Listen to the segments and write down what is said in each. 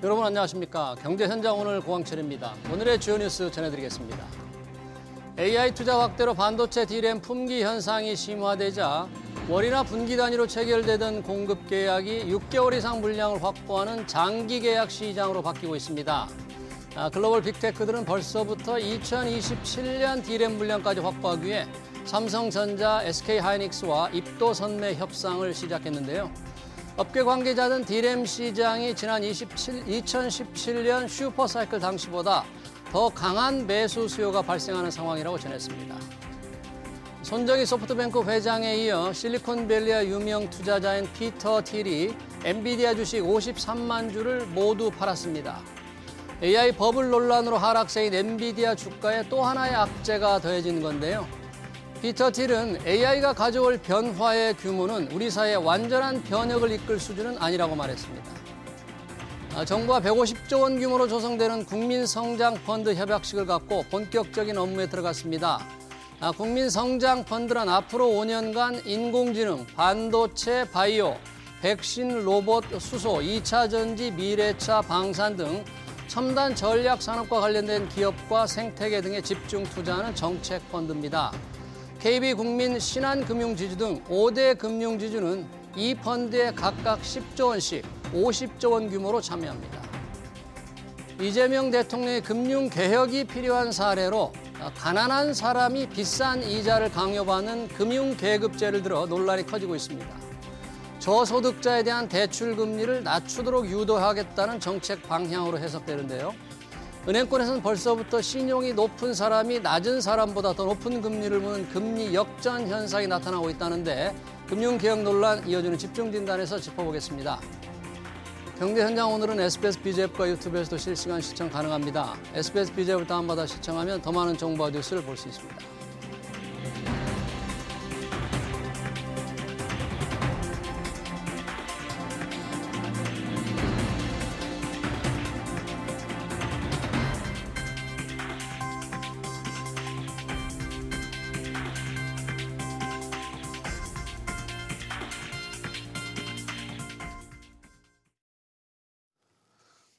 여러분 안녕하십니까. 경제현장 오늘 고광철입니다. 오늘의 주요 뉴스 전해드리겠습니다. AI 투자 확대로 반도체 D램 품귀 현상이 심화되자 월이나 분기 단위로 체결되던 공급 계약이 6개월 이상 물량을 확보하는 장기 계약 시장으로 바뀌고 있습니다. 글로벌 빅테크들은 벌써부터 2027년 D램 물량까지 확보하기 위해 삼성전자, SK하이닉스와 입도 선매 협상을 시작했는데요. 업계 관계자는 D램 시장이 지난 2017년 슈퍼사이클 당시보다 더 강한 매수 수요가 발생하는 상황이라고 전했습니다. 손정희 소프트뱅크 회장에 이어 실리콘밸리의 유명 투자자인 피터 틸이 엔비디아 주식 53만 주를 모두 팔았습니다. AI 버블 논란으로 하락세인 엔비디아 주가에 또 하나의 악재가 더해진 건데요. 피터 틸은 AI가 가져올 변화의 규모는 우리 사회의 완전한 변혁을 이끌 수준은 아니라고 말했습니다. 정부가 150조 원 규모로 조성되는 국민성장펀드 협약식을 갖고 본격적인 업무에 들어갔습니다. 국민성장펀드란 앞으로 5년간 인공지능, 반도체, 바이오, 백신, 로봇, 수소, 2차 전지, 미래차, 방산 등 첨단 전략 산업과 관련된 기업과 생태계 등에 집중 투자하는 정책 펀드입니다. KB국민, 신한금융지주 등 5대 금융지주는 이 펀드에 각각 10조 원씩 50조 원 규모로 참여합니다. 이재명 대통령의 금융개혁이 필요한 사례로 가난한 사람이 비싼 이자를 강요받는 금융계급제를 들어 논란이 커지고 있습니다. 저소득자에 대한 대출금리를 낮추도록 유도하겠다는 정책 방향으로 해석되는데요. 은행권에서는 벌써부터 신용이 높은 사람이 낮은 사람보다 더 높은 금리를 무는 금리 역전 현상이 나타나고 있다는데 금융개혁 논란 이어지는 집중진단에서 짚어보겠습니다. 경제현장 오늘은 SBS BJ앱과 유튜브에서도 실시간 시청 가능합니다. SBS BJ앱을 다운받아 시청하면 더 많은 정보와 뉴스를 볼 수 있습니다.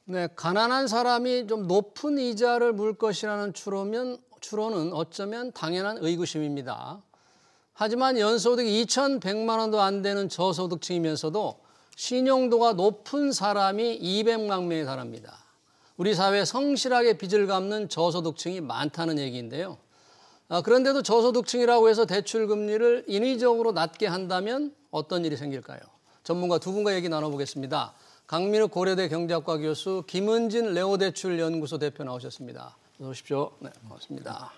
네, 가난한 사람이 좀 높은 이자를 물 것이라는 추론은 어쩌면 당연한 의구심입니다. 하지만 연소득이 2,100만 원도 안 되는 저소득층이면서도 신용도가 높은 사람이 200만 명에 달합니다. 우리 사회에 성실하게 빚을 갚는 저소득층이 많다는 얘기인데요. 그런데도 저소득층이라고 해서 대출 금리를 인위적으로 낮게 한다면 어떤 일이 생길까요? 전문가 두 분과 얘기 나눠보겠습니다. 강민욱 고려대 경제학과 교수, 김은진 레오대출연구소 대표 나오셨습니다. 어서 오십시오. 네, 반갑습니다.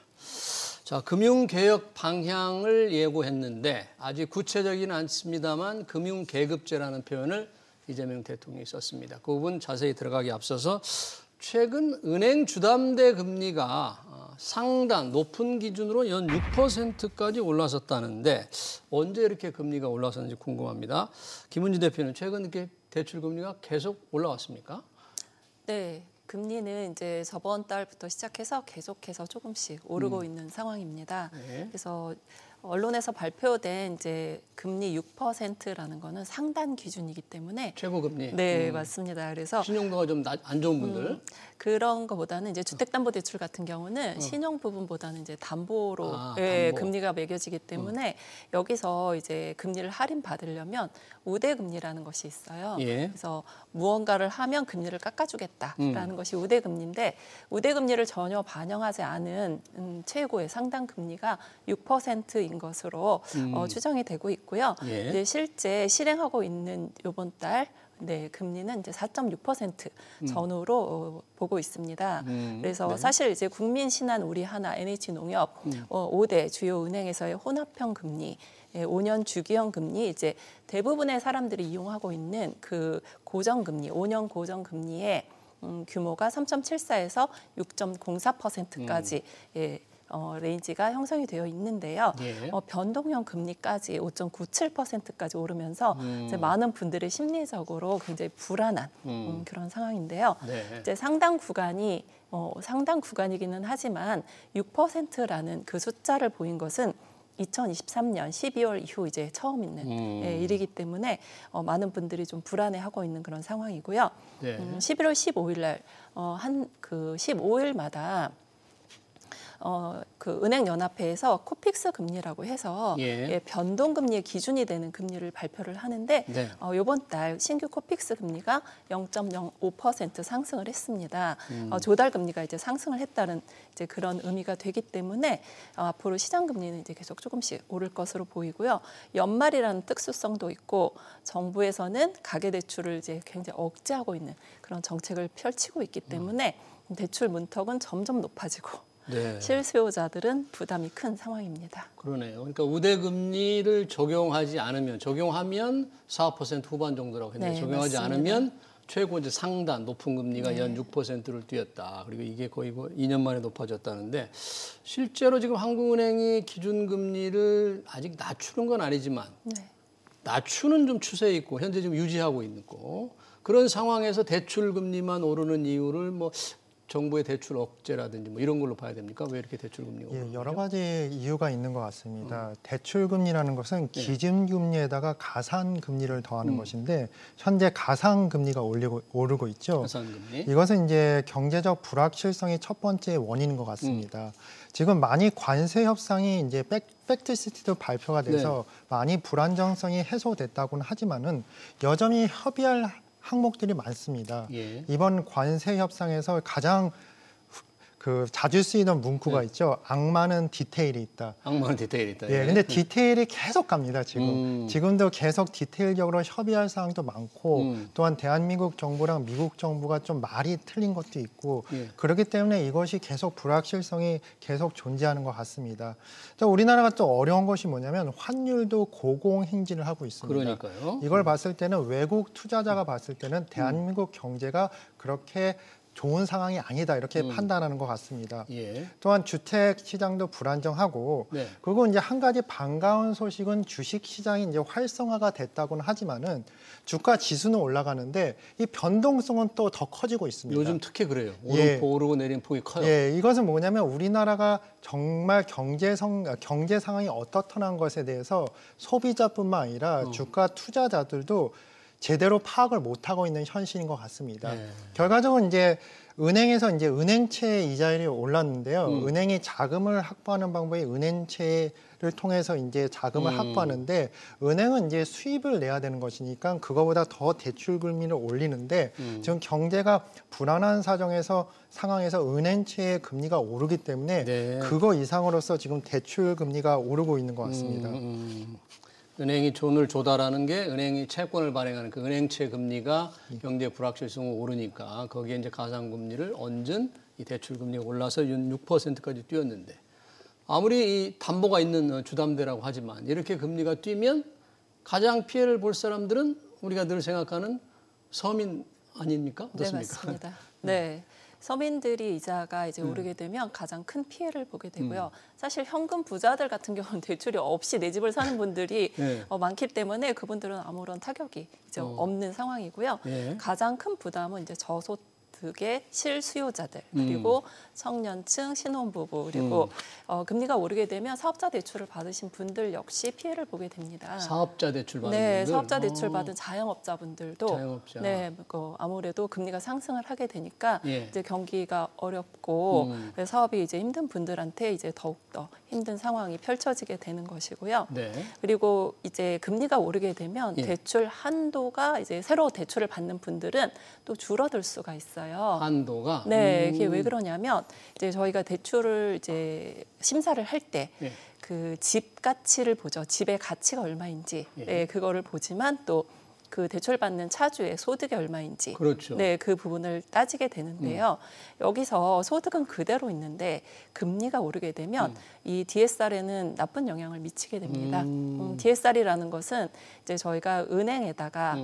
자, 금융개혁 방향을 예고했는데 아직 구체적이는 않습니다만 금융계급제라는 표현을 이재명 대통령이 썼습니다. 그 부분 자세히 들어가기 앞서서 최근 은행 주담대 금리가 상단 높은 기준으로 연 6%까지 올라섰다는데 언제 이렇게 금리가 올라섰는지 궁금합니다. 김은진 대표는 최근 이렇게 대출 금리가 계속 올라왔습니까? 네, 금리는 이제 저번 달부터 시작해서 계속해서 조금씩 오르고 있는 상황입니다. 네. 그래서 언론에서 발표된 이제 금리 6%라는 거는 상단 기준이기 때문에 최고 금리. 네, 맞습니다. 그래서 신용도가 좀 안 좋은 분들 그런 거보다는 이제 주택담보대출 같은 경우는 신용 부분보다는 이제 담보로 담보. 금리가 매겨지기 때문에 여기서 이제 금리를 할인 받으려면 우대 금리라는 것이 있어요. 예. 그래서 무언가를 하면 금리를 깎아주겠다라는 것이 우대 금리인데 우대 금리를 전혀 반영하지 않은 최고의 상당 금리가 6%인 것으로 추정이 되고 있고요. 예. 이제 실제 실행하고 있는 이번 달 금리는 이제 4.6% 전후로 보고 있습니다. 그래서 사실 이제 국민신한, 우리하나, NH농협 5대 주요 은행에서의 혼합형 금리, 5년 주기형 금리, 이제 대부분의 사람들이 이용하고 있는 그 고정금리, 5년 고정금리의 규모가 3.74에서 6.04%까지 레인지가 형성이 되어 있는데요. 예. 변동형 금리까지 5.97%까지 오르면서 이제 많은 분들이 심리적으로 굉장히 불안한 그런 상황인데요. 네. 이제 상당 구간이기는 하지만 6%라는 그 숫자를 보인 것은 2023년 12월 이후 이제 처음 있는 일이기 때문에 많은 분들이 좀 불안해하고 있는 그런 상황이고요. 네. 11월 15일 날 그 15일마다 그 은행연합회에서 코픽스 금리라고 해서 변동금리의 기준이 되는 금리를 발표를 하는데 네. 이번 달 신규 코픽스 금리가 0.05% 상승을 했습니다. 조달 금리가 이제 상승을 했다는 이제 그런 의미가 되기 때문에 앞으로 시장 금리는 이제 계속 조금씩 오를 것으로 보이고요. 연말이라는 특수성도 있고 정부에서는 가계 대출을 이제 굉장히 억제하고 있는 그런 정책을 펼치고 있기 때문에 대출 문턱은 점점 높아지고 네. 실수요자들은 부담이 큰 상황입니다. 그러네요. 그러니까 우대금리를 적용하지 않으면, 적용하면 4% 후반 정도라고 했는데 네, 적용하지 맞습니다. 않으면 최고 이제 상단 높은 금리가 연 6%를 뛰었다. 그리고 이게 거의 2년 만에 높아졌다는데 실제로 지금 한국은행이 기준금리를 아직 낮추는 건 아니지만 낮추는 좀 추세에 있고 현재 지금 유지하고 있고 그런 상황에서 대출 금리만 오르는 이유를 뭐 정부의 대출 억제라든지 뭐 이런 걸로 봐야 됩니까? 왜 이렇게 대출 금리가 오르는 여러 거죠? 가지 이유가 있는 것 같습니다. 대출 금리라는 것은 기준 금리에다가 가산 금리를 더하는 것인데 현재 가상 금리가 오르고 있죠. 가산금리. 이것은 이제 경제적 불확실성이 첫 번째 원인인 것 같습니다. 지금 많이 관세 협상이 이제 팩트시트도 발표가 돼서 많이 불안정성이 해소됐다고는 하지만은 여전히 협의할 항목들이 많습니다. 이번 관세 협상에서 가장 자주 쓰이던 문구가 있죠. 악마는 디테일이 있다. 악마는 디테일이 있다. 근데 디테일이 계속 갑니다. 지금도 계속 디테일적으로 협의할 사항도 많고 또한 대한민국 정부랑 미국 정부가 좀 말이 틀린 것도 있고 그렇기 때문에 이것이 계속 불확실성이 계속 존재하는 것 같습니다. 또 우리나라가 또 어려운 것이 뭐냐면 환율도 고공행진을 하고 있습니다. 그러니까요. 이걸 봤을 때는 외국 투자자가 봤을 때는 대한민국 경제가 그렇게 좋은 상황이 아니다 이렇게 판단하는 것 같습니다. 또한 주택 시장도 불안정하고 그리고 이제 한 가지 반가운 소식은 주식 시장이 이제 활성화가 됐다고는 하지만은 주가 지수는 올라가는데 이 변동성은 또 더 커지고 있습니다. 요즘 특히 그래요. 오르고 내리는 폭이 커요. 이것은 뭐냐면 우리나라가 정말 경제 상황이 어떻다는 것에 대해서 소비자뿐만 아니라 주가 투자자들도 제대로 파악을 못하고 있는 현실인 것 같습니다. 결과적으로 이제 은행에서 이제 은행채 이자율이 올랐는데요. 은행이 자금을 확보하는 방법이 은행채를 통해서 이제 자금을 확보하는데 은행은 이제 수입을 내야 되는 것이니까 그거보다 더 대출 금리를 올리는데 지금 경제가 불안한 상황에서 은행채의 금리가 오르기 때문에 그거 이상으로서 지금 대출 금리가 오르고 있는 것 같습니다. 은행이 돈을 조달하는 게 은행이 채권을 발행하는 그 은행채 금리가 경제 불확실성이 오르니까 거기에 이제 가상금리를 얹은 이 대출 금리가 올라서 6%까지 뛰었는데 아무리 이 담보가 있는 주담대라고 하지만 이렇게 금리가 뛰면 가장 피해를 볼 사람들은 우리가 늘 생각하는 서민 아닙니까? 어떻습니까? 네, 맞습니다. 네. 서민들이 이자가 이제 오르게 되면 가장 큰 피해를 보게 되고요. 사실 현금 부자들 같은 경우는 대출이 없이 내 집을 사는 분들이 많기 때문에 그분들은 아무런 타격이 이제 없는 상황이고요. 가장 큰 부담은 이제 저소득의 실수요자들 그리고 청년층, 신혼부부 그리고 금리가 오르게 되면 사업자 대출을 받으신 분들 역시 피해를 보게 됩니다. 사업자 대출 받은 분들? 사업자 대출 받은 자영업자분들도 아무래도 금리가 상승을 하게 되니까 이제 경기가 어렵고 사업이 이제 힘든 분들한테 이제 더욱더 힘든 상황이 펼쳐지게 되는 것이고요. 그리고 이제 금리가 오르게 되면 대출 한도가 이제 새로 대출을 받는 분들은 또 줄어들 수가 있어요. 한도가? 이게 왜 그러냐면 이제 저희가 대출을 이제 심사를 할 때 그 집 가치를 보죠. 집의 가치가 얼마인지 그거를 보지만 또 그 대출받는 차주의 소득이 얼마인지 그 부분을 따지게 되는데요. 여기서 소득은 그대로 있는데 금리가 오르게 되면 이 DSR에는 나쁜 영향을 미치게 됩니다. DSR이라는 것은 이제 저희가 은행에다가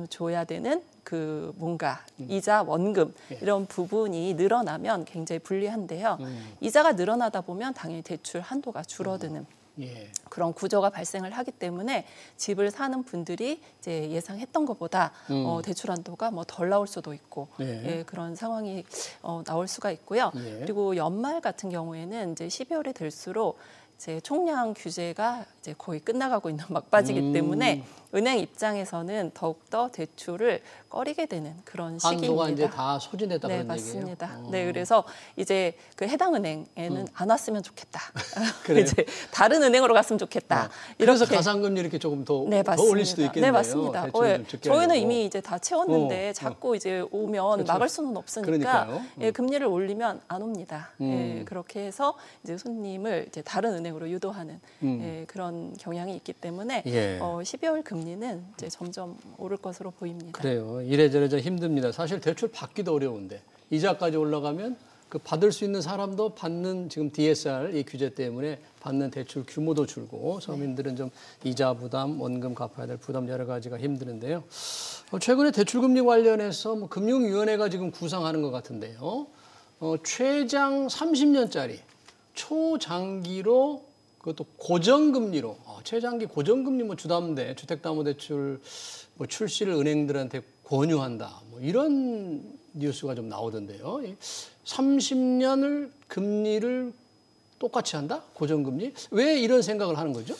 줘야 되는 그 뭔가 이자, 원금 이런 부분이 늘어나면 굉장히 불리한데요. 이자가 늘어나다 보면 당연히 대출 한도가 줄어드는 그런 구조가 발생을 하기 때문에 집을 사는 분들이 이제 예상했던 것보다 대출 한도가 뭐 덜 나올 수도 있고 그런 상황이 나올 수가 있고요. 그리고 연말 같은 경우에는 이제 12월이 될수록 이제 총량 규제가 이제 거의 끝나가고 있는 막바지이기 때문에 은행 입장에서는 더욱더 대출을 꺼리게 되는 그런 시기입니다. 한도가 이제 다 소진했다 네, 그런 맞습니다. 얘기예요? 네, 그래서 이제 그 해당 은행에는 안 왔으면 좋겠다. 그래요? 이제 다른 은행으로 갔으면 좋겠다. 그래서 가상금리 이렇게 조금 더 올릴 수도 있겠네요. 네, 맞습니다. 저희는 이미 이제 다 채웠는데 자꾸 이제 오면 그렇죠. 막을 수는 없으니까 그러니까요. 예, 금리를 올리면 안 옵니다. 예, 그렇게 해서 이제 손님을 이제 다른 은행으로 유도하는 예, 그런 경향이 있기 때문에 예. 12월 금리는 이제 점점 오를 것으로 보입니다. 그래요. 이래저래 좀 힘듭니다. 사실 대출 받기도 어려운데 이자까지 올라가면 그 받을 수 있는 사람도 받는 지금 DSR 이 규제 때문에 받는 대출 규모도 줄고 서민들은 좀 이자 부담, 원금 갚아야 될 부담 여러 가지가 힘드는데요. 최근에 대출금리 관련해서 뭐 금융위원회가 지금 구상하는 것 같은데요. 최장 30년짜리 초장기로 그것도 고정금리로 최장기 고정금리 뭐 주담대 주택담보대출 뭐 출시를 은행들한테 권유한다. 뭐 이런 뉴스가 좀 나오던데요. 30년을 금리를 똑같이 한다? 고정금리? 왜 이런 생각을 하는 거죠?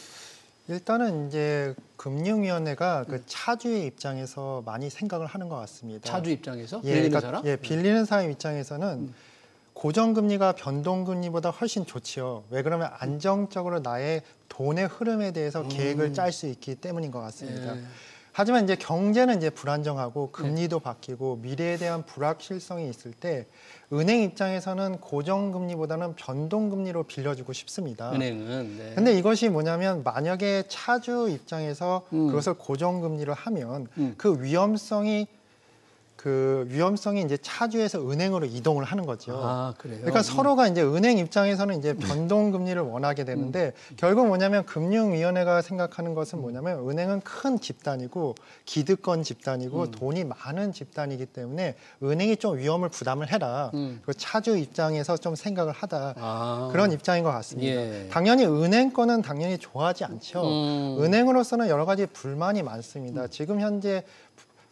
일단은 이제 금융위원회가 그 차주의 입장에서 많이 생각을 하는 것 같습니다. 차주 입장에서? 예, 빌리는 그러니까, 사람? 예, 빌리는 사람 입장에서는 고정금리가 변동금리보다 훨씬 좋지요. 왜 그러면 안정적으로 나의 돈의 흐름에 대해서 계획을 짤 수 있기 때문인 것 같습니다. 예. 하지만 이제 경제는 이제 불안정하고 금리도 바뀌고 미래에 대한 불확실성이 있을 때 은행 입장에서는 고정금리보다는 변동금리로 빌려주고 싶습니다. 은행은. 네. 근데 이것이 뭐냐면 만약에 차주 입장에서 그것을 고정금리로 하면 그 위험성이 이제 차주에서 은행으로 이동을 하는 거죠. 아, 그래요? 그러니까 서로가 이제 은행 입장에서는 이제 변동금리를 원하게 되는데 결국 뭐냐면 금융위원회가 생각하는 것은 뭐냐면 은행은 큰 집단이고 기득권 집단이고 돈이 많은 집단이기 때문에 은행이 좀 위험을 부담을 해라. 그 차주 입장에서 좀 생각을 하다. 그런 입장인 것 같습니다. 예. 당연히 은행 거는 당연히 좋아하지 않죠. 은행으로서는 여러 가지 불만이 많습니다. 지금 현재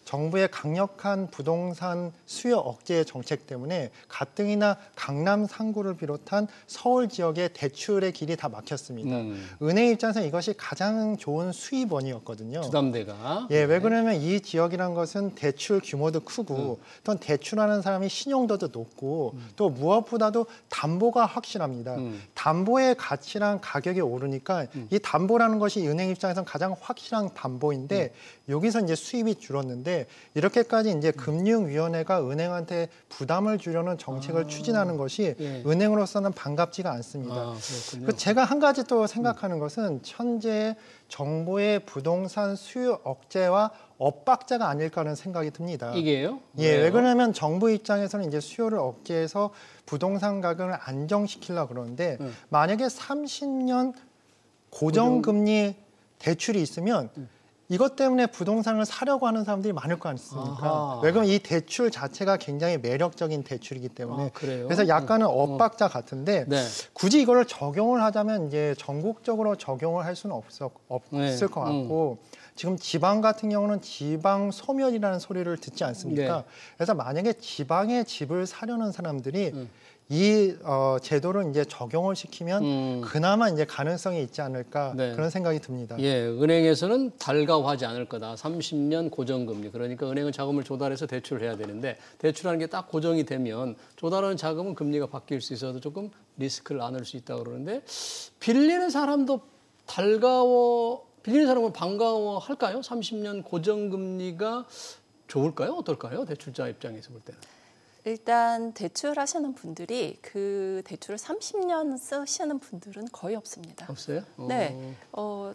정부의 강력한 부동산 수요 억제 정책 때문에 가뜩이나 강남 상구를 비롯한 서울 지역의 대출의 길이 다 막혔습니다. 은행 입장에서 이것이 가장 좋은 수입원이었거든요. 주담대가. 예, 왜 그러냐면 이 지역이란 것은 대출 규모도 크고 또 대출하는 사람이 신용도도 높고 또 무엇보다도 담보가 확실합니다. 담보의 가치랑 가격이 오르니까 이 담보라는 것이 은행 입장에서는 가장 확실한 담보인데 여기서 이제 수입이 줄었는데 이렇게까지 이제 금융위원회가 은행한테 부담을 주려는 정책을 추진하는 것이 은행으로서는 반갑지가 않습니다. 제가 한 가지 또 생각하는 것은 현재 정부의 부동산 수요 억제와 엇박자가 아닐까 하는 생각이 듭니다. 이게요? 예, 왜 그러냐면 정부 입장에서는 이제 수요를 억제해서 부동산 가격을 안정시키려고 그러는데 만약에 30년 고정금리 대출이 있으면 이것 때문에 부동산을 사려고 하는 사람들이 많을 거 아니겠습니까? 왜 그러면 이 대출 자체가 굉장히 매력적인 대출이기 때문에 그래서 약간은 엇박자 같은데 네. 굳이 이거를 적용을 하자면 이제 전국적으로 적용을 할 수는 없을 것 같고 지금 지방 같은 경우는 지방 소멸이라는 소리를 듣지 않습니까? 그래서 만약에 지방에 집을 사려는 사람들이 이 제도를 이제 적용을 시키면 그나마 이제 가능성이 있지 않을까 그런 생각이 듭니다. 예, 은행에서는 달가워하지 않을 거다. 30년 고정금리. 그러니까 은행은 자금을 조달해서 대출을 해야 되는데 대출하는 게 딱 고정이 되면 조달하는 자금은 금리가 바뀔 수 있어서 조금 리스크를 안을 수 있다고 그러는데 빌리는 사람도 빌리는 사람은 반가워할까요? 30년 고정금리가 좋을까요? 어떨까요? 대출자 입장에서 볼 때는. 일단 대출하시는 분들이 그 대출을 30년 쓰시는 분들은 거의 없습니다. 없어요? 네,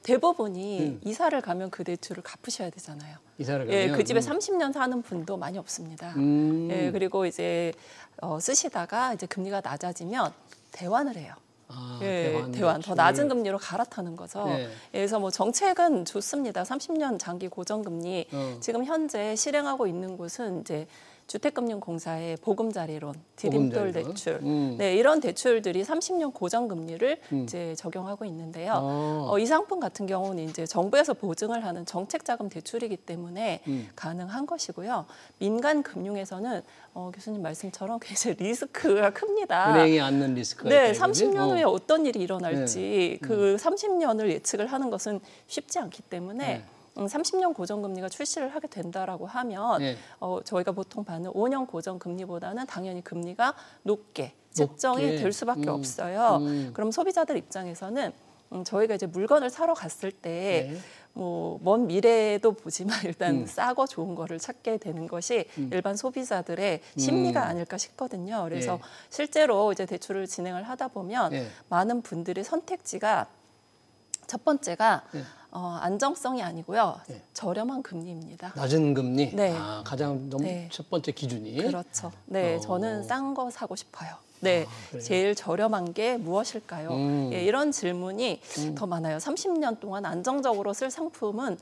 대부분이 이사를 가면 그 대출을 갚으셔야 되잖아요. 이사를 가면? 예, 그 집에 30년 사는 분도 많이 없습니다. 예, 그리고 이제 쓰시다가 이제 금리가 낮아지면 대환을 해요. 대환 더 낮은 금리로 갈아타는 거죠. 그래서 뭐 정책은 좋습니다. 30년 장기 고정금리 지금 현재 실행하고 있는 곳은 이제 주택금융공사의 보금자리론, 디딤돌 보금자리론. 대출, 네, 이런 대출들이 30년 고정금리를 이제 적용하고 있는데요. 이 상품 같은 경우는 이제 정부에서 보증을 하는 정책자금 대출이기 때문에 가능한 것이고요. 민간 금융에서는 교수님 말씀처럼 굉장히 리스크가 큽니다. 은행이 안는 리스크가 네, 있다, 30년 후에 어떤 일이 일어날지 네. 그 30년을 예측을 하는 것은 쉽지 않기 때문에 네. 30년 고정금리가 출시를 하게 된다라고 하면 네. 저희가 보통 받는 5년 고정금리보다는 당연히 금리가 높게 책정이 될 수밖에 없어요. 그럼 소비자들 입장에서는 저희가 이제 물건을 사러 갔을 때 네. 뭐 먼 미래도 보지만 일단 싸고 좋은 거를 찾게 되는 것이 일반 소비자들의 심리가 아닐까 싶거든요. 그래서 예. 실제로 이제 대출을 진행을 하다 보면 예. 많은 분들의 선택지가 첫 번째가 예. 안정성이 아니고요. 예. 저렴한 금리입니다. 낮은 금리. 네. 가장 너무 네. 첫 번째 기준이. 그렇죠. 네, 저는 싼 거 사고 싶어요. 네, 그래요? 제일 저렴한 게 무엇일까요? 예, 이런 질문이 더 많아요. 30년 동안 안정적으로 쓸 상품은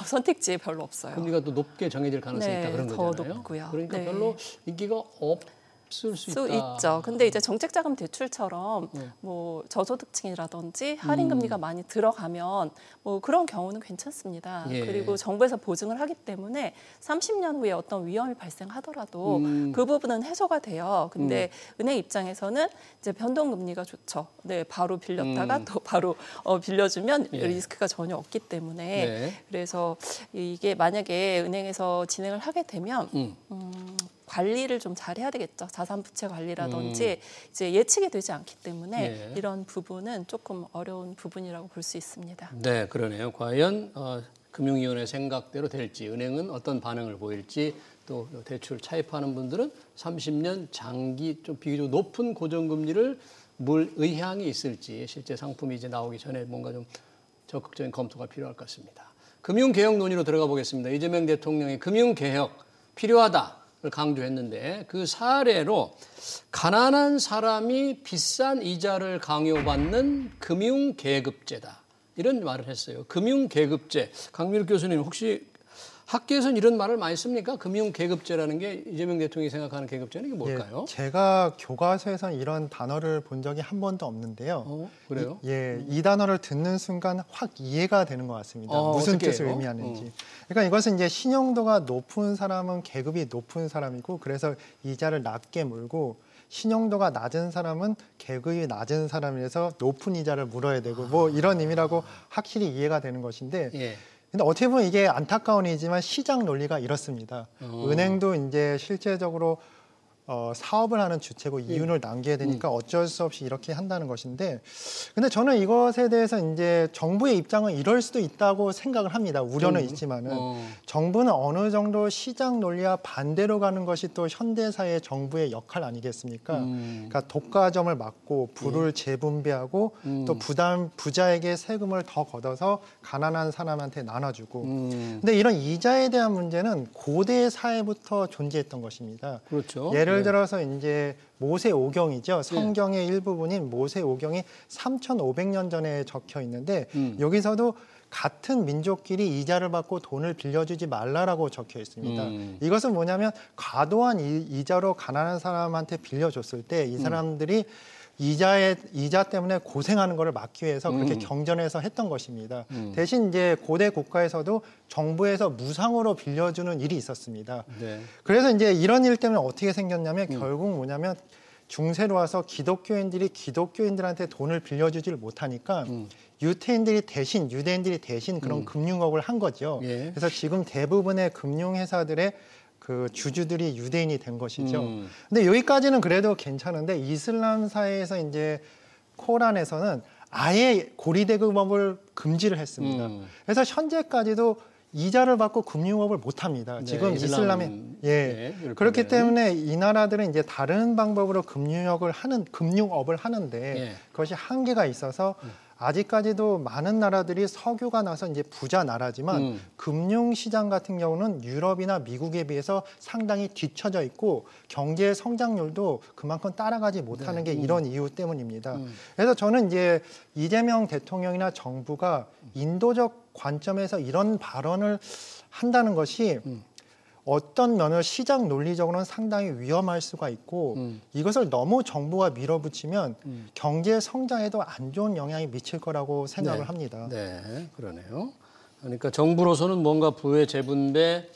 선택지에 별로 없어요. 금리가 또 높게 정해질 가능성이 네, 있다 그런 더 거잖아요. 높고요. 그러니까 네. 별로 인기가 없을 수 있다. 있죠. 근데 이제 정책자금 대출처럼 뭐 저소득층이라든지 할인 금리가 많이 들어가면 뭐 그런 경우는 괜찮습니다. 예. 그리고 정부에서 보증을 하기 때문에 30년 후에 어떤 위험이 발생하더라도 그 부분은 해소가 돼요. 근데 은행 입장에서는 이제 변동 금리가 좋죠. 네, 바로 빌렸다가 또 바로 빌려주면 예. 리스크가 전혀 없기 때문에 네. 그래서 이게 만약에 은행에서 진행을 하게 되면 관리를 좀 잘해야 되겠죠. 자산 부채 관리라든지 이제 예측이 되지 않기 때문에 예. 이런 부분은 조금 어려운 부분이라고 볼 수 있습니다. 네, 그러네요. 과연 금융위원회 생각대로 될지, 은행은 어떤 반응을 보일지, 또 대출 차입하는 분들은 30년 장기 좀 비교적 높은 고정금리를 물 의향이 있을지 실제 상품이 이제 나오기 전에 뭔가 좀 적극적인 검토가 필요할 것 같습니다. 금융개혁 논의로 들어가 보겠습니다. 이재명 대통령이 금융개혁 필요하다. 강조했는데 그 사례로 가난한 사람이 비싼 이자를 강요받는 금융계급제다. 이런 말을 했어요. 금융계급제. 강민욱 교수님 혹시 학계에서는 이런 말을 많이 씁니까? 금융계급제라는 게 이재명 대통령이 생각하는 계급제는 이게 뭘까요? 예, 제가 교과서에서는 이런 단어를 본 적이 한 번도 없는데요. 그래요? 이 단어를 듣는 순간 확 이해가 되는 것 같습니다. 무슨 어떻게 뜻을 해요? 의미하는지. 그러니까 이것은 이제 신용도가 높은 사람은 계급이 높은 사람이고 그래서 이자를 낮게 물고 신용도가 낮은 사람은 계급이 낮은 사람이라서 높은 이자를 물어야 되고 뭐 이런 의미라고 확실히 이해가 되는 것인데 예. 근데 어떻게 보면 이게 안타까운 일이지만 시장 논리가 이렇습니다. 은행도 이제 실제적으로 사업을 하는 주체고 이윤을 남겨야 되니까 어쩔 수 없이 이렇게 한다는 것인데, 근데 저는 이것에 대해서 이제 정부의 입장은 이럴 수도 있다고 생각을 합니다. 우려는 있지만은 정부는 어느 정도 시장 논리와 반대로 가는 것이 또 현대사의 정부의 역할 아니겠습니까? 그러니까 독과점을 막고 부를 재분배하고 또 부자에게 세금을 더 걷어서 가난한 사람한테 나눠주고. 근데 이런 이자에 대한 문제는 고대 사회부터 존재했던 것입니다. 그렇죠. 예를 들어서 이제 모세오경이죠. 성경의 일부분인 모세오경이 3,500년 전에 적혀 있는데 여기서도 같은 민족끼리 이자를 받고 돈을 빌려주지 말라라고 적혀 있습니다. 이것은 뭐냐면 과도한 이자로 가난한 사람한테 빌려줬을 때 이 사람들이 이자 때문에 고생하는 것을 막기 위해서 그렇게 경전해서 했던 것입니다. 대신 이제 고대 국가에서도 정부에서 무상으로 빌려주는 일이 있었습니다. 네. 그래서 이제 이런 일 때문에 어떻게 생겼냐면 결국 뭐냐면 중세로 와서 기독교인들이 기독교인들한테 돈을 빌려주지를 못하니까 유대인들이 대신 그런 금융업을 한 거죠. 예. 그래서 지금 대부분의 금융회사들의 그 주주들이 유대인이 된 것이죠. 근데 여기까지는 그래도 괜찮은데 이슬람 사회에서 이제 코란에서는 아예 고리대금업을 금지를 했습니다. 그래서 현재까지도 이자를 받고 금융업을 못 합니다. 네, 지금 이슬람에 그렇기 되면. 때문에 이 나라들은 이제 다른 방법으로 금융업을 하는데 그것이 한계가 있어서 아직까지도 많은 나라들이 석유가 나서 이제 부자 나라지만 금융시장 같은 경우는 유럽이나 미국에 비해서 상당히 뒤처져 있고 경제 성장률도 그만큼 따라가지 못하는 게 이런 이유 때문입니다. 그래서 저는 이제 이재명 대통령이나 정부가 인도적 관점에서 이런 발언을 한다는 것이 어떤 면을 시장 논리적으로는 상당히 위험할 수가 있고 이것을 너무 정부가 밀어붙이면 경제 성장에도 안 좋은 영향이 미칠 거라고 생각을 합니다. 네, 그러네요. 그러니까 정부로서는 뭔가 부의 재분배,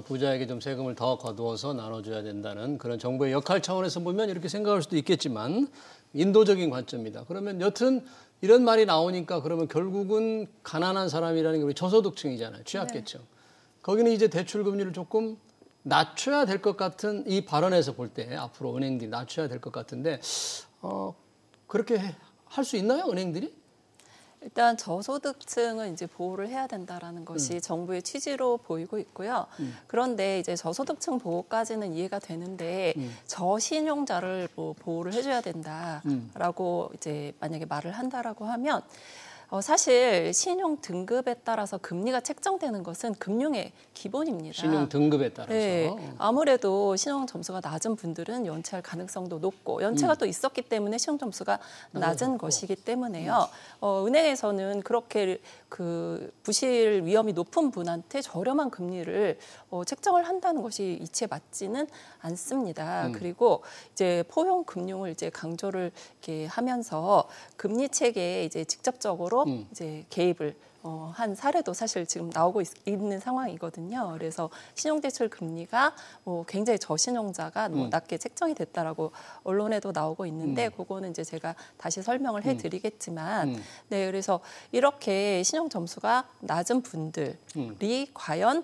부자에게 좀 세금을 더 거두어서 나눠줘야 된다는 그런 정부의 역할 차원에서 보면 이렇게 생각할 수도 있겠지만 인도적인 관점입니다. 그러면 여튼 이런 말이 나오니까 그러면 결국은 가난한 사람이라는 게 우리 저소득층이잖아요. 취약계층. 네. 거기는 이제 대출 금리를 조금 낮춰야 될 것 같은 이 발언에서 볼 때 앞으로 은행들이 낮춰야 될 것 같은데 그렇게 할 수 있나요, 은행들이? 일단 저소득층은 이제 보호를 해야 된다라는 것이 정부의 취지로 보이고 있고요. 그런데 이제 저소득층 보호까지는 이해가 되는데 저신용자를 뭐 보호를 해줘야 된다라고 이제 만약에 말을 한다라고 하면 사실 신용 등급에 따라서 금리가 책정되는 것은 금융의 기본입니다. 신용 등급에 따라서. 네, 아무래도 신용 점수가 낮은 분들은 연체할 가능성도 높고 연체가 또 있었기 때문에 신용 점수가 낮은 것이기 때문에요. 은행에서는 그렇게 그 부실 위험이 높은 분한테 저렴한 금리를 책정을 한다는 것이 이치에 맞지는 않습니다. 그리고 이제 포용 금융을 이제 강조를 이렇게 하면서 금리 체계에 이제 직접적으로 이제 개입을 한 사례도 사실 지금 나오고 있는 상황이거든요. 그래서 신용대출 금리가 굉장히 저신용자가 낮게 책정이 됐다라고 언론에도 나오고 있는데 그거는 이제 제가 다시 설명을 해드리겠지만 네, 그래서 이렇게 신용 점수가 낮은 분들이 과연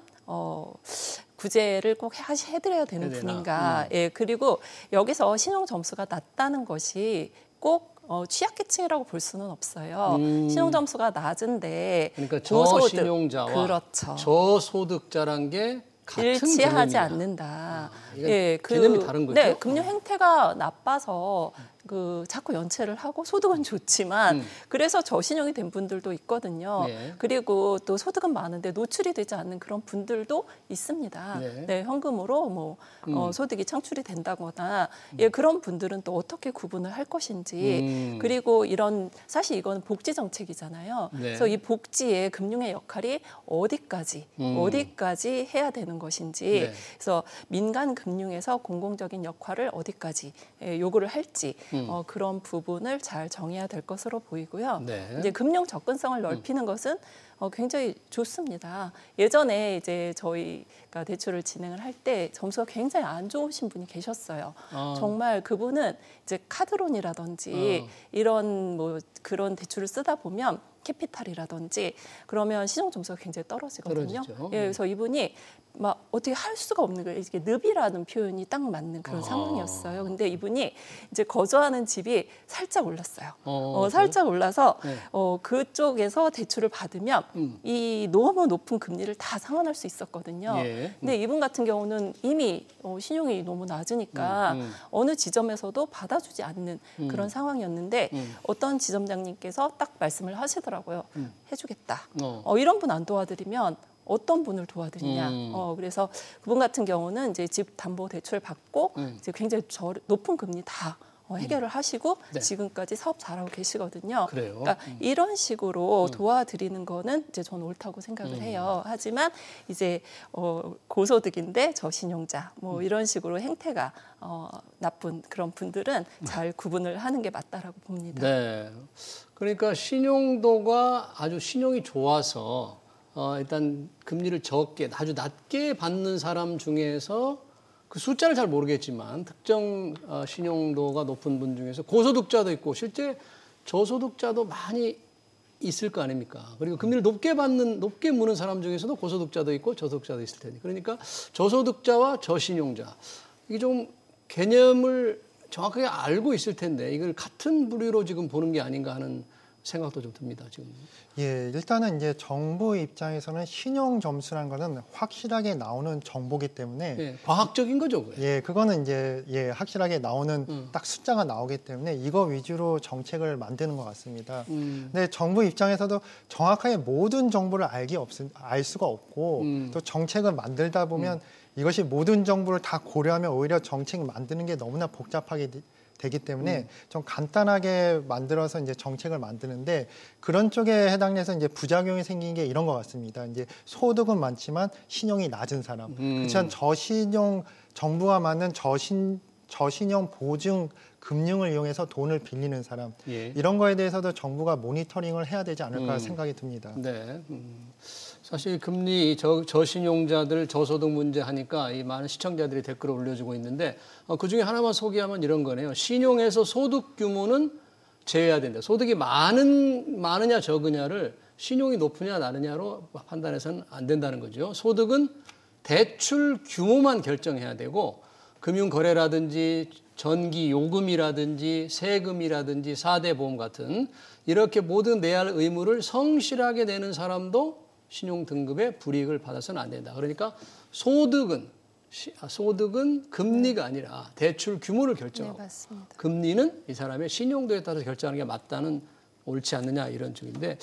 구제를 꼭 해드려야 되는 분인가. 예, 그리고 여기서 신용 점수가 낮다는 것이 꼭 취약계층이라고 볼 수는 없어요. 신용 점수가 낮은데 그러니까 저신용자와 그렇죠. 저소득자란 게 같은 일치하지 개념이냐. 않는다. 예, 개념이 다른 거죠? 네, 금융 행태가 나빠서 자꾸 연체를 하고 소득은 좋지만 그래서 저신용이 된 분들도 있거든요. 네. 그리고 또 소득은 많은데 노출이 되지 않는 그런 분들도 있습니다. 네. 네, 현금으로 소득이 창출이 된다거나 예, 그런 분들은 또 어떻게 구분을 할 것인지 그리고 사실 이건 복지 정책이잖아요. 네. 그래서 이 복지의 금융의 역할이 어디까지 해야 되는 것인지 네. 그래서 민간 금융에서 공공적인 역할을 어디까지 요구를 할지 그런 부분을 잘 정해야 될 것으로 보이고요. 네. 이제 금융 접근성을 넓히는 것은 굉장히 좋습니다. 예전에 이제 저희가 대출을 진행을 할 때 점수가 굉장히 안 좋으신 분이 계셨어요. 정말 그분은 이제 카드론이라든지 이런 그런 대출을 쓰다 보면 캐피탈이라든지 그러면 신용 점수가 굉장히 떨어지거든요. 예, 그래서 이분이 막 어떻게 할 수가 없는 거예요. 이게 늪이라는 표현이 딱 맞는 그런 상황이었어요. 근데 이분이 이제 거주하는 집이 살짝 올랐어요. 살짝 올라서 네. 그쪽에서 대출을 받으면 이 너무 높은 금리를 다 상환할 수 있었거든요. 예. 근데 이분 같은 경우는 이미 신용이 너무 낮으니까 어느 지점에서도 받아주지 않는 그런 상황이었는데 어떤 지점장님께서 딱 말씀을 하시더라고요. 해주겠다. 이런 분 안 도와드리면 어떤 분을 도와드리냐. 그래서 그분 같은 경우는 이제 집 담보 대출 받고 이제 굉장히 높은 금리 다 해결을 하시고 네. 지금까지 사업 잘하고 계시거든요. 그래요? 그러니까 이런 식으로 도와드리는 거는 이제 저는 옳다고 생각을 해요. 하지만 이제 고소득인데 저신용자 이런 식으로 행태가 나쁜 그런 분들은 잘 구분을 하는 게 맞다라고 봅니다. 네. 그러니까 신용도가 아주 신용이 좋아서 일단 금리를 적게 아주 낮게 받는 사람 중에서 그 숫자를 잘 모르겠지만 특정 신용도가 높은 분 중에서 고소득자도 있고 실제 저소득자도 많이 있을 거 아닙니까? 그리고 금리를 높게 무는 사람 중에서도 고소득자도 있고 저소득자도 있을 테니 그러니까 저소득자와 저신용자 이게 좀 개념을 정확하게 알고 있을 텐데 이걸 같은 부류로 지금 보는 게 아닌가 하는 생각도 좀 듭니다. 지금. 예, 일단은 이제 정부 입장에서는 신용 점수라는 거는 확실하게 나오는 정보기 때문에 예, 과학적인 거죠. 그게. 예, 그거는 이제 확실하게 나오는 딱 숫자가 나오기 때문에 이거 위주로 정책을 만드는 것 같습니다. 근데 정부 입장에서도 정확하게 모든 정보를 알 수가 없고 또 정책을 만들다 보면 이것이 모든 정보를 다 고려하면 오히려 정책 만드는 게 너무나 복잡하게 되기 때문에 좀 간단하게 만들어서 이제 정책을 만드는데 그런 쪽에 해당해서 이제 부작용이 생긴 게 이런 것 같습니다. 이제 소득은 많지만 신용이 낮은 사람, 그렇지만 저신용 정부가 만든 저신용 보증 금융을 이용해서 돈을 빌리는 사람 예. 이런 거에 대해서도 정부가 모니터링을 해야 되지 않을까 생각이 듭니다. 네. 사실 금리 저신용자들 저소득 문제 하니까 이 많은 시청자들이 댓글을 올려주고 있는데 그중에 하나만 소개하면 이런 거네요. 신용에서 소득 규모는 제외해야 된다. 소득이 많으냐 적으냐를 신용이 높으냐 낮으냐로 판단해서는 안 된다는 거죠. 소득은 대출 규모만 결정해야 되고 금융거래라든지 전기 요금이라든지 세금이라든지 4대 보험 같은 이렇게 모든 내야 할 의무를 성실하게 내는 사람도 신용 등급의 불이익을 받아서는 안 된다. 그러니까 소득은 금리가 아니라 대출 규모를 결정하고 네, 맞습니다. 금리는 이 사람의 신용도에 따라서 결정하는 게 맞다는 옳지 않느냐 이런 쪽인데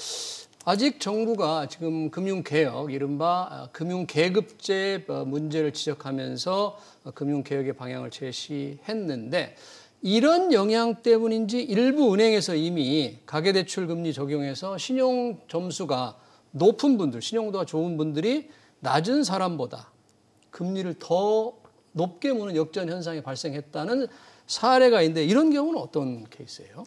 아직 정부가 지금 금융개혁, 이른바 금융계급제 문제를 지적하면서 금융개혁의 방향을 제시했는데 이런 영향 때문인지 일부 은행에서 이미 가계대출 금리 적용해서 신용 점수가 높은 분들, 신용도가 좋은 분들이 낮은 사람보다 금리를 더 높게 무는 역전 현상이 발생했다는 사례가 있는데 이런 경우는 어떤 케이스예요?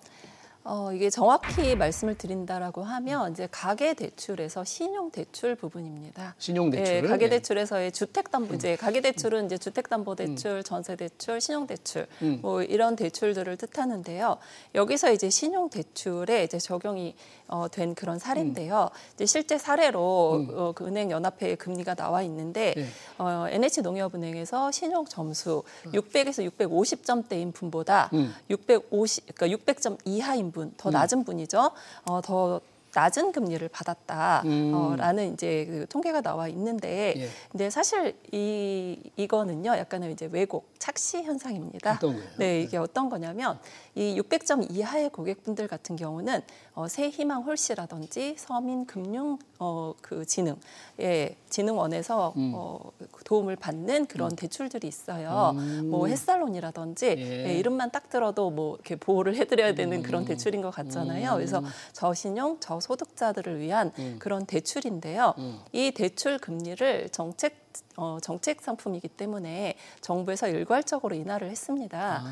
이게 정확히 말씀을 드린다라고 하면 이제 가계대출에서 신용대출 부분입니다. 신용대출. 네, 가계대출에서의 주택담보 이제 가계대출은 이제 주택담보대출, 전세대출, 신용대출 뭐 이런 대출들을 뜻하는데요. 여기서 이제 신용대출에 이제 적용이 된 그런 사례인데요. 이제 실제 사례로 그 은행연합회의 금리가 나와 있는데 NH농협은행에서 신용 점수 600에서 650점대인 분보다 600점 이하인 분, 더 낮은 분이죠. 더 낮은 금리를 받았다라는 이제 그 통계가 나와 있는데, 근데 사실 이거는요, 약간의 이제 왜곡, 착시 현상입니다. 어떤 거예요? 네, 이게 어떤 거냐면 이 600점 이하의 고객분들 같은 경우는 새희망 홀씨라든지 서민금융 그 진흥원에서 도움을 받는 그런 대출들이 있어요. 뭐 햇살론이라든지 이름만 딱 들어도 뭐 이렇게 보호를 해드려야 되는 그런 대출인 것 같잖아요. 그래서 저신용, 저소득자들을 위한 그런 대출인데요. 이 대출 금리를 정책 상품이기 때문에 정부에서 일괄적으로 인하를 했습니다.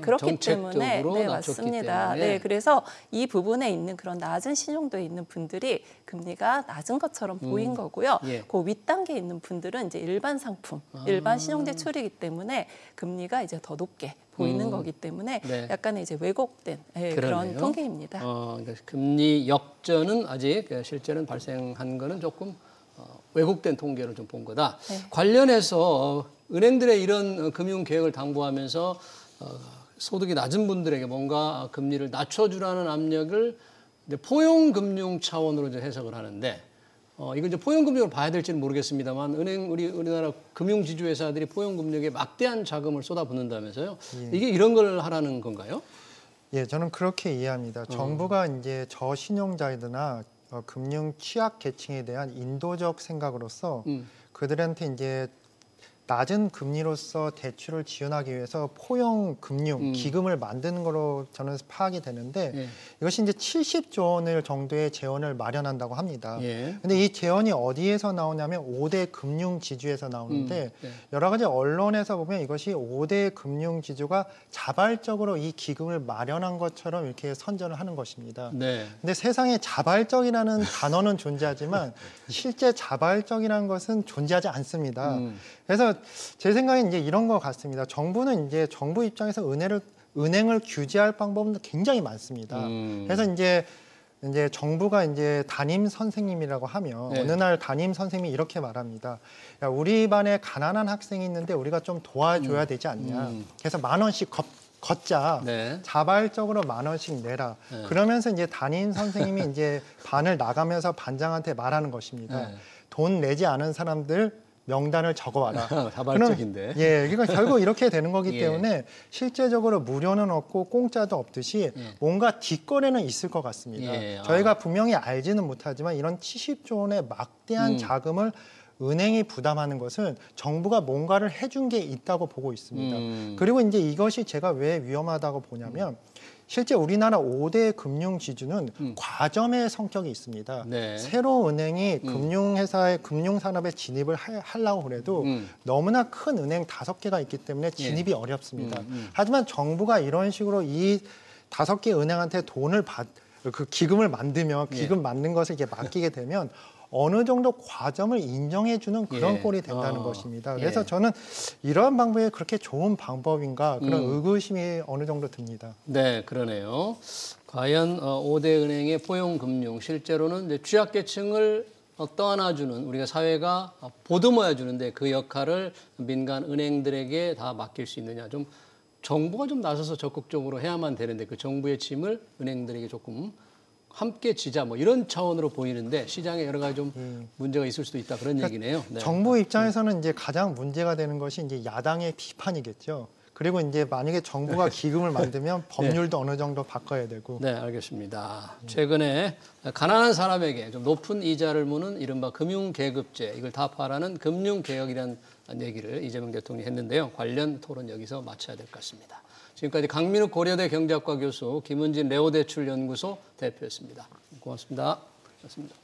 그렇기 때문에 네, 맞습니다. 네, 그래서 이 부분에 있는 그런 낮은 신용도에 있는 분들이 금리가 낮은 것처럼 보인 거고요. 그 윗단계에 있는 분들은 이제 일반 상품, 일반 신용대출이기 때문에 금리가 이제 더 높게 보이는 거기 때문에 약간의 이제 왜곡된 그런 통계입니다. 그러니까 금리 역전은 아직 실제는 발생한 거는 조금 왜곡된 통계를 좀 본 거다. 관련해서 은행들의 이런 금융 계획을 당부하면서 소득이 낮은 분들에게 뭔가 금리를 낮춰주라는 압력을 포용금융 차원으로 이제 해석을 하는데 이건 이제 포용금융을 봐야 될지는 모르겠습니다만 우리나라 금융지주회사들이 포용금융에 막대한 자금을 쏟아붓는다면서요. 이게 이런 걸 하라는 건가요? 예, 저는 그렇게 이해합니다. 정부가 이제 저신용자들이나 금융 취약 계층에 대한 인도적 생각으로서 그들한테 이제 낮은 금리로서 대출을 지원하기 위해서 포용 금융 기금을 만드는 거로 저는 파악이 되는데 이것이 이제 70조 원을 정도의 재원을 마련한다고 합니다. 근데 이 재원이 어디에서 나오냐면 5대 금융 지주에서 나오는데 여러 가지 언론에서 보면 이것이 5대 금융 지주가 자발적으로 이 기금을 마련한 것처럼 이렇게 선전을 하는 것입니다. 근데 세상에 자발적이라는 단어는 존재하지만 실제 자발적이라는 것은 존재하지 않습니다. 그래서 제 생각엔 이제 이런 것 같습니다. 정부는 이제 정부 입장에서 은행을 규제할 방법은 굉장히 많습니다. 그래서 이제 정부가 이제 담임 선생님이라고 하면 어느 날 담임 선생님이 이렇게 말합니다. 야, 우리 반에 가난한 학생이 있는데 우리가 좀 도와줘야 되지 않냐. 그래서 10,000원씩 걷자. 자발적으로 10,000원씩 내라. 그러면서 이제 담임 선생님이 이제 반을 나가면서 반장한테 말하는 것입니다. 돈 내지 않은 사람들 명단을 적어와라. 자발적인데. 그러니까 결국 이렇게 되는 거기 때문에 실제적으로 무료는 없고 공짜도 없듯이 뭔가 뒷거래는 있을 것 같습니다. 저희가 분명히 알지는 못하지만 이런 70조 원의 막대한 자금을 은행이 부담하는 것은 정부가 뭔가를 해준 게 있다고 보고 있습니다. 그리고 이제 이것이 제가 왜 위험하다고 보냐면 실제 우리나라 5대 금융 지주는 과점의 성격이 있습니다. 네. 새로 은행이 금융회사의 금융산업에 진입을 하려고 그래도 너무나 큰 은행 5개가 있기 때문에 진입이 어렵습니다. 하지만 정부가 이런 식으로 이 5개 은행한테 돈을 그 기금을 만들면 기금 만든 것을 이렇게 맡기게 되면 어느 정도 과점을 인정해주는 그런 꼴이 된다는 것입니다. 그래서 저는 이러한 방법이 그렇게 좋은 방법인가 그런 의구심이 어느 정도 듭니다. 네, 그러네요. 과연 5대 은행의 포용금융 실제로는 이제 취약계층을 떠안아주는 우리가 사회가 보듬어야 주는데 그 역할을 민간 은행들에게 다 맡길 수 있느냐. 좀 정부가 좀 나서서 적극적으로 해야만 되는데 그 정부의 짐을 은행들에게 조금 함께 지자 뭐 이런 차원으로 보이는데 시장에 여러 가지 좀 문제가 있을 수도 있다 그런 얘기네요. 네. 정부 입장에서는 이제 가장 문제가 되는 것이 이제 야당의 비판이겠죠. 그리고 이제 만약에 정부가 기금을 만들면 법률도 어느 정도 바꿔야 되고. 네, 알겠습니다. 최근에 가난한 사람에게 좀 높은 이자를 무는 이른바 금융계급제 이걸 타파하라는 금융개혁이라는 얘기를 이재명 대통령이 했는데요. 관련 토론 여기서 마쳐야 될 것 같습니다. 지금까지 강민욱 고려대 경제학과 교수, 김은진 레오대출연구소 대표였습니다. 고맙습니다. 고맙습니다.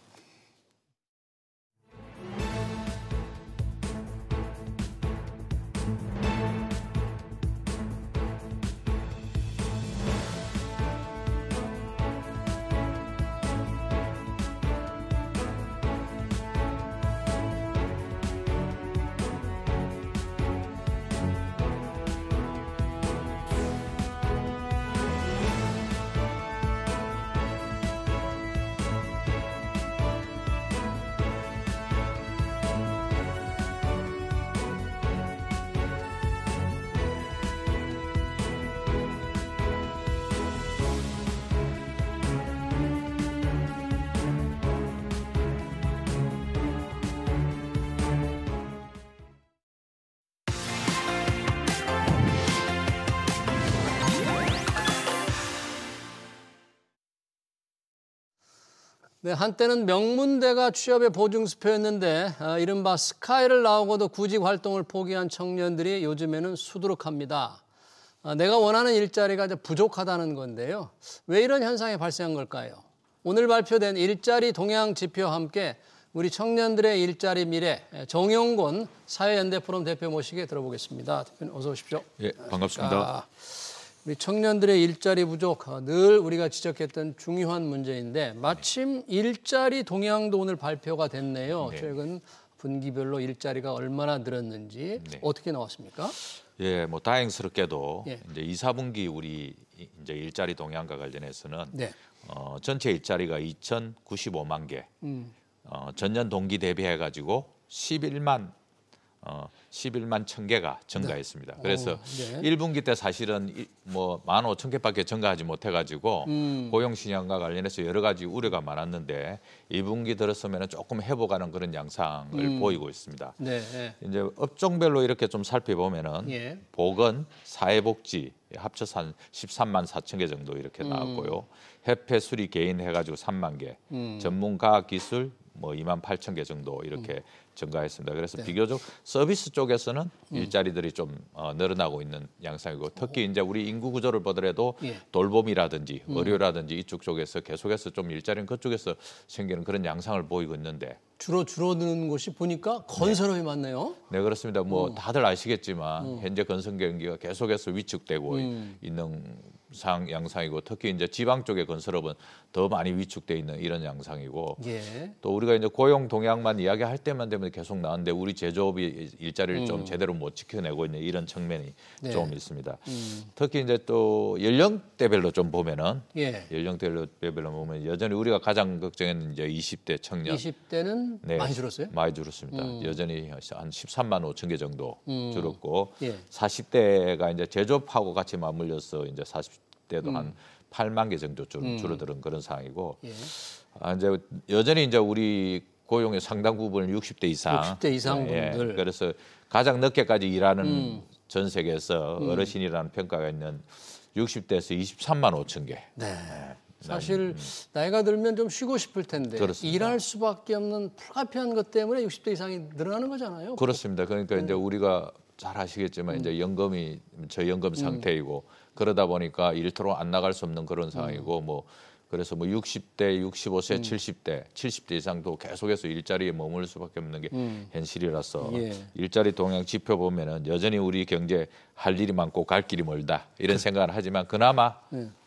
네, 한때는 명문대가 취업의 보증수표였는데 이른바 스카이를 나오고도 구직 활동을 포기한 청년들이 요즘에는 수두룩합니다. 내가 원하는 일자리가 이제 부족하다는 건데요. 왜 이런 현상이 발생한 걸까요? 오늘 발표된 일자리 동향 지표와 함께 우리 청년들의 일자리 미래 정용곤 사회연대 포럼 대표 모시게 들어보겠습니다. 대표님 어서 오십시오. 예, 반갑습니다. 우리 청년들의 일자리 부족 늘 우리가 지적했던 중요한 문제인데 마침 일자리 동향도 오늘 발표가 됐네요. 네. 최근 분기별로 일자리가 얼마나 늘었는지 네. 어떻게 나왔습니까? 예, 뭐 다행스럽게도 예. 이제 2, 4분기 우리 이제 일자리 동향과 관련해서는 네. 전체 일자리가 2,095만 개, 전년 동기 대비해 가지고 11만 1,000개가 증가했습니다. 네. 그래서 네. 1분기 때 사실은 뭐 15,000개밖에 증가하지 못해가지고 고용 시장과 관련해서 여러 가지 우려가 많았는데 2분기 들었으면 조금 회복하는 그런 양상을 보이고 있습니다. 네. 이제 업종별로 이렇게 좀 살펴보면은 예. 보건, 사회복지 합쳐서 한 13만 4천 개 정도 이렇게 나왔고요. 협회 수리 개인 해가지고 3만 개, 전문과학기술 뭐 2만 8천 개 정도 이렇게 증가했습니다. 그래서 네. 비교적 서비스 쪽에서는 일자리들이 좀 늘어나고 있는 양상이고 특히 이제 우리 인구 구조를 보더라도 예. 돌봄이라든지 의료라든지 이쪽 쪽에서 계속해서 좀 일자리는 그쪽에서 생기는 그런 양상을 보이고 있는데 주로 줄어드는 곳이 보니까 건설업이 많네요. 네, 그렇습니다. 뭐 다들 아시겠지만 현재 건설 경기가 계속해서 위축되고 있는 양상이고 특히 이제 지방 쪽의 건설업은 더 많이 위축돼 있는 이런 양상이고 예. 또 우리가 이제 고용 동향만 이야기할 때만 되면 계속 나오는데 우리 제조업이 일자리를 좀 제대로 못 지켜내고 있는 이런 측면이 네. 좀 있습니다. 특히 이제 또 연령대별로 좀 보면은 예. 연령대별로 보면 여전히 우리가 가장 걱정했는 이제 20대 청년 20대는 네, 많이 줄었어요? 많이 줄었습니다. 여전히 한 13만 5천 개 정도 줄었고 예. 40대가 이제 제조업하고 같이 맞물려서 이제 40대도 한 8만 개 정도 줄어드는 그런 상황이고 예. 이제 여전히 이제 우리 고용의 상당 부분을 60대 이상 60대 이상 분들. 그래서 가장 늦게까지 일하는 전 세계에서 어르신이라는 평가가 있는 60대에서 23만 5천 개. 네. 사실 나이가 들면 좀 쉬고 싶을 텐데 그렇습니다. 일할 수밖에 없는 불가피한 것 때문에 60대 이상이 늘어나는 거잖아요. 그렇습니다. 그러니까 이제 우리가 잘 아시겠지만 이제 연금이 저연금 상태이고 그러다 보니까 일터로 안 나갈 수 없는 그런 상황이고 뭐 그래서 뭐 60대, 65세, 70대 이상도 계속해서 일자리에 머물 수밖에 없는 게 현실이라서 예. 일자리 동향 지표 보면은 여전히 우리 경제 할 일이 많고 갈 길이 멀다 이런 생각을 하지만 그나마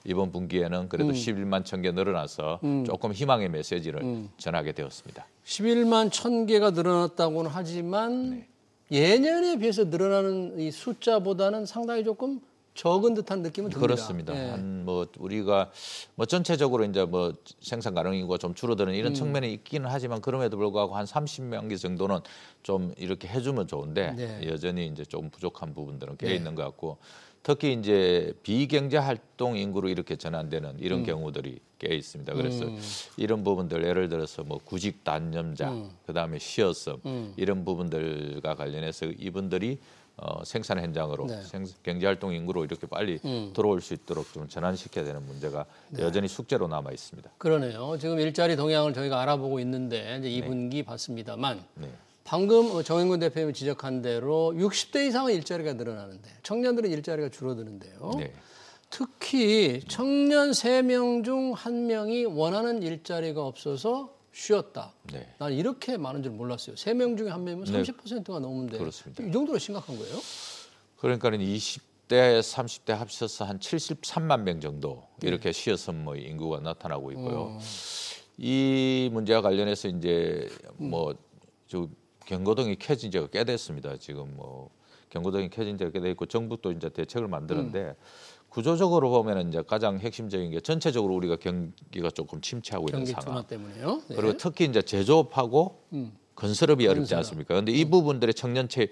이번 분기에는 그래도 11만 1,000개 늘어나서 조금 희망의 메시지를 전하게 되었습니다. 11만 1,000개가 늘어났다고는 하지만 예년에 비해서 늘어나는 이 숫자보다는 상당히 조금 적은 듯한 느낌은 듭니다. 그렇습니다. 예. 한 뭐 우리가 뭐 전체적으로 이제 뭐 생산 가능 인구가 좀 줄어드는 이런 측면이 있기는 하지만 그럼에도 불구하고 한 30만 개 정도는 좀 이렇게 해주면 좋은데 네. 여전히 이제 좀 부족한 부분들은 꽤 네. 있는 것 같고 특히 이제 비경제 활동 인구로 이렇게 전환되는 이런 경우들이 꽤 있습니다. 그래서 이런 부분들 예를 들어서 뭐 구직 단념자, 그다음에 쉬어섬 이런 부분들과 관련해서 이분들이 생산 현장으로 네. 경제 활동 인구로 이렇게 빨리 들어올 수 있도록 좀 전환시켜야 되는 문제가 여전히 숙제로 남아 있습니다. 그러네요. 지금 일자리 동향을 저희가 알아보고 있는데 이제 2분기 봤습니다만 네. 방금 정영근 대표님이 지적한 대로 60대 이상은 일자리가 늘어나는데 청년들은 일자리가 줄어드는데요. 네. 특히 청년 3명 중 1명이 원하는 일자리가 없어서 쉬었다. 네. 난 이렇게 많은 줄 몰랐어요. 3명 중에 1명이면 네. 30%가 넘는데 그렇습니다. 이 정도로 심각한 거예요? 그러니까는 20대, 30대 합쳐서 한 73만 명 정도 이렇게 쉬어섬의 인구가 나타나고 있고요. 이 문제와 관련해서 이제 뭐 저 경고등이 켜진 지가 꽤 됐습니다. 지금 뭐 경고등이 켜진 지가 꽤 돼 있고 정부도 이제 대책을 만드는데 구조적으로 보면은 이제 가장 핵심적인 게 전체적으로 우리가 경기가 조금 침체하고 있는 경기 상황. 둔화 때문에요. 네. 그리고 특히 이제 제조업하고 건설업이 어렵지 않습니까? 그런데 이 부분들의 청년체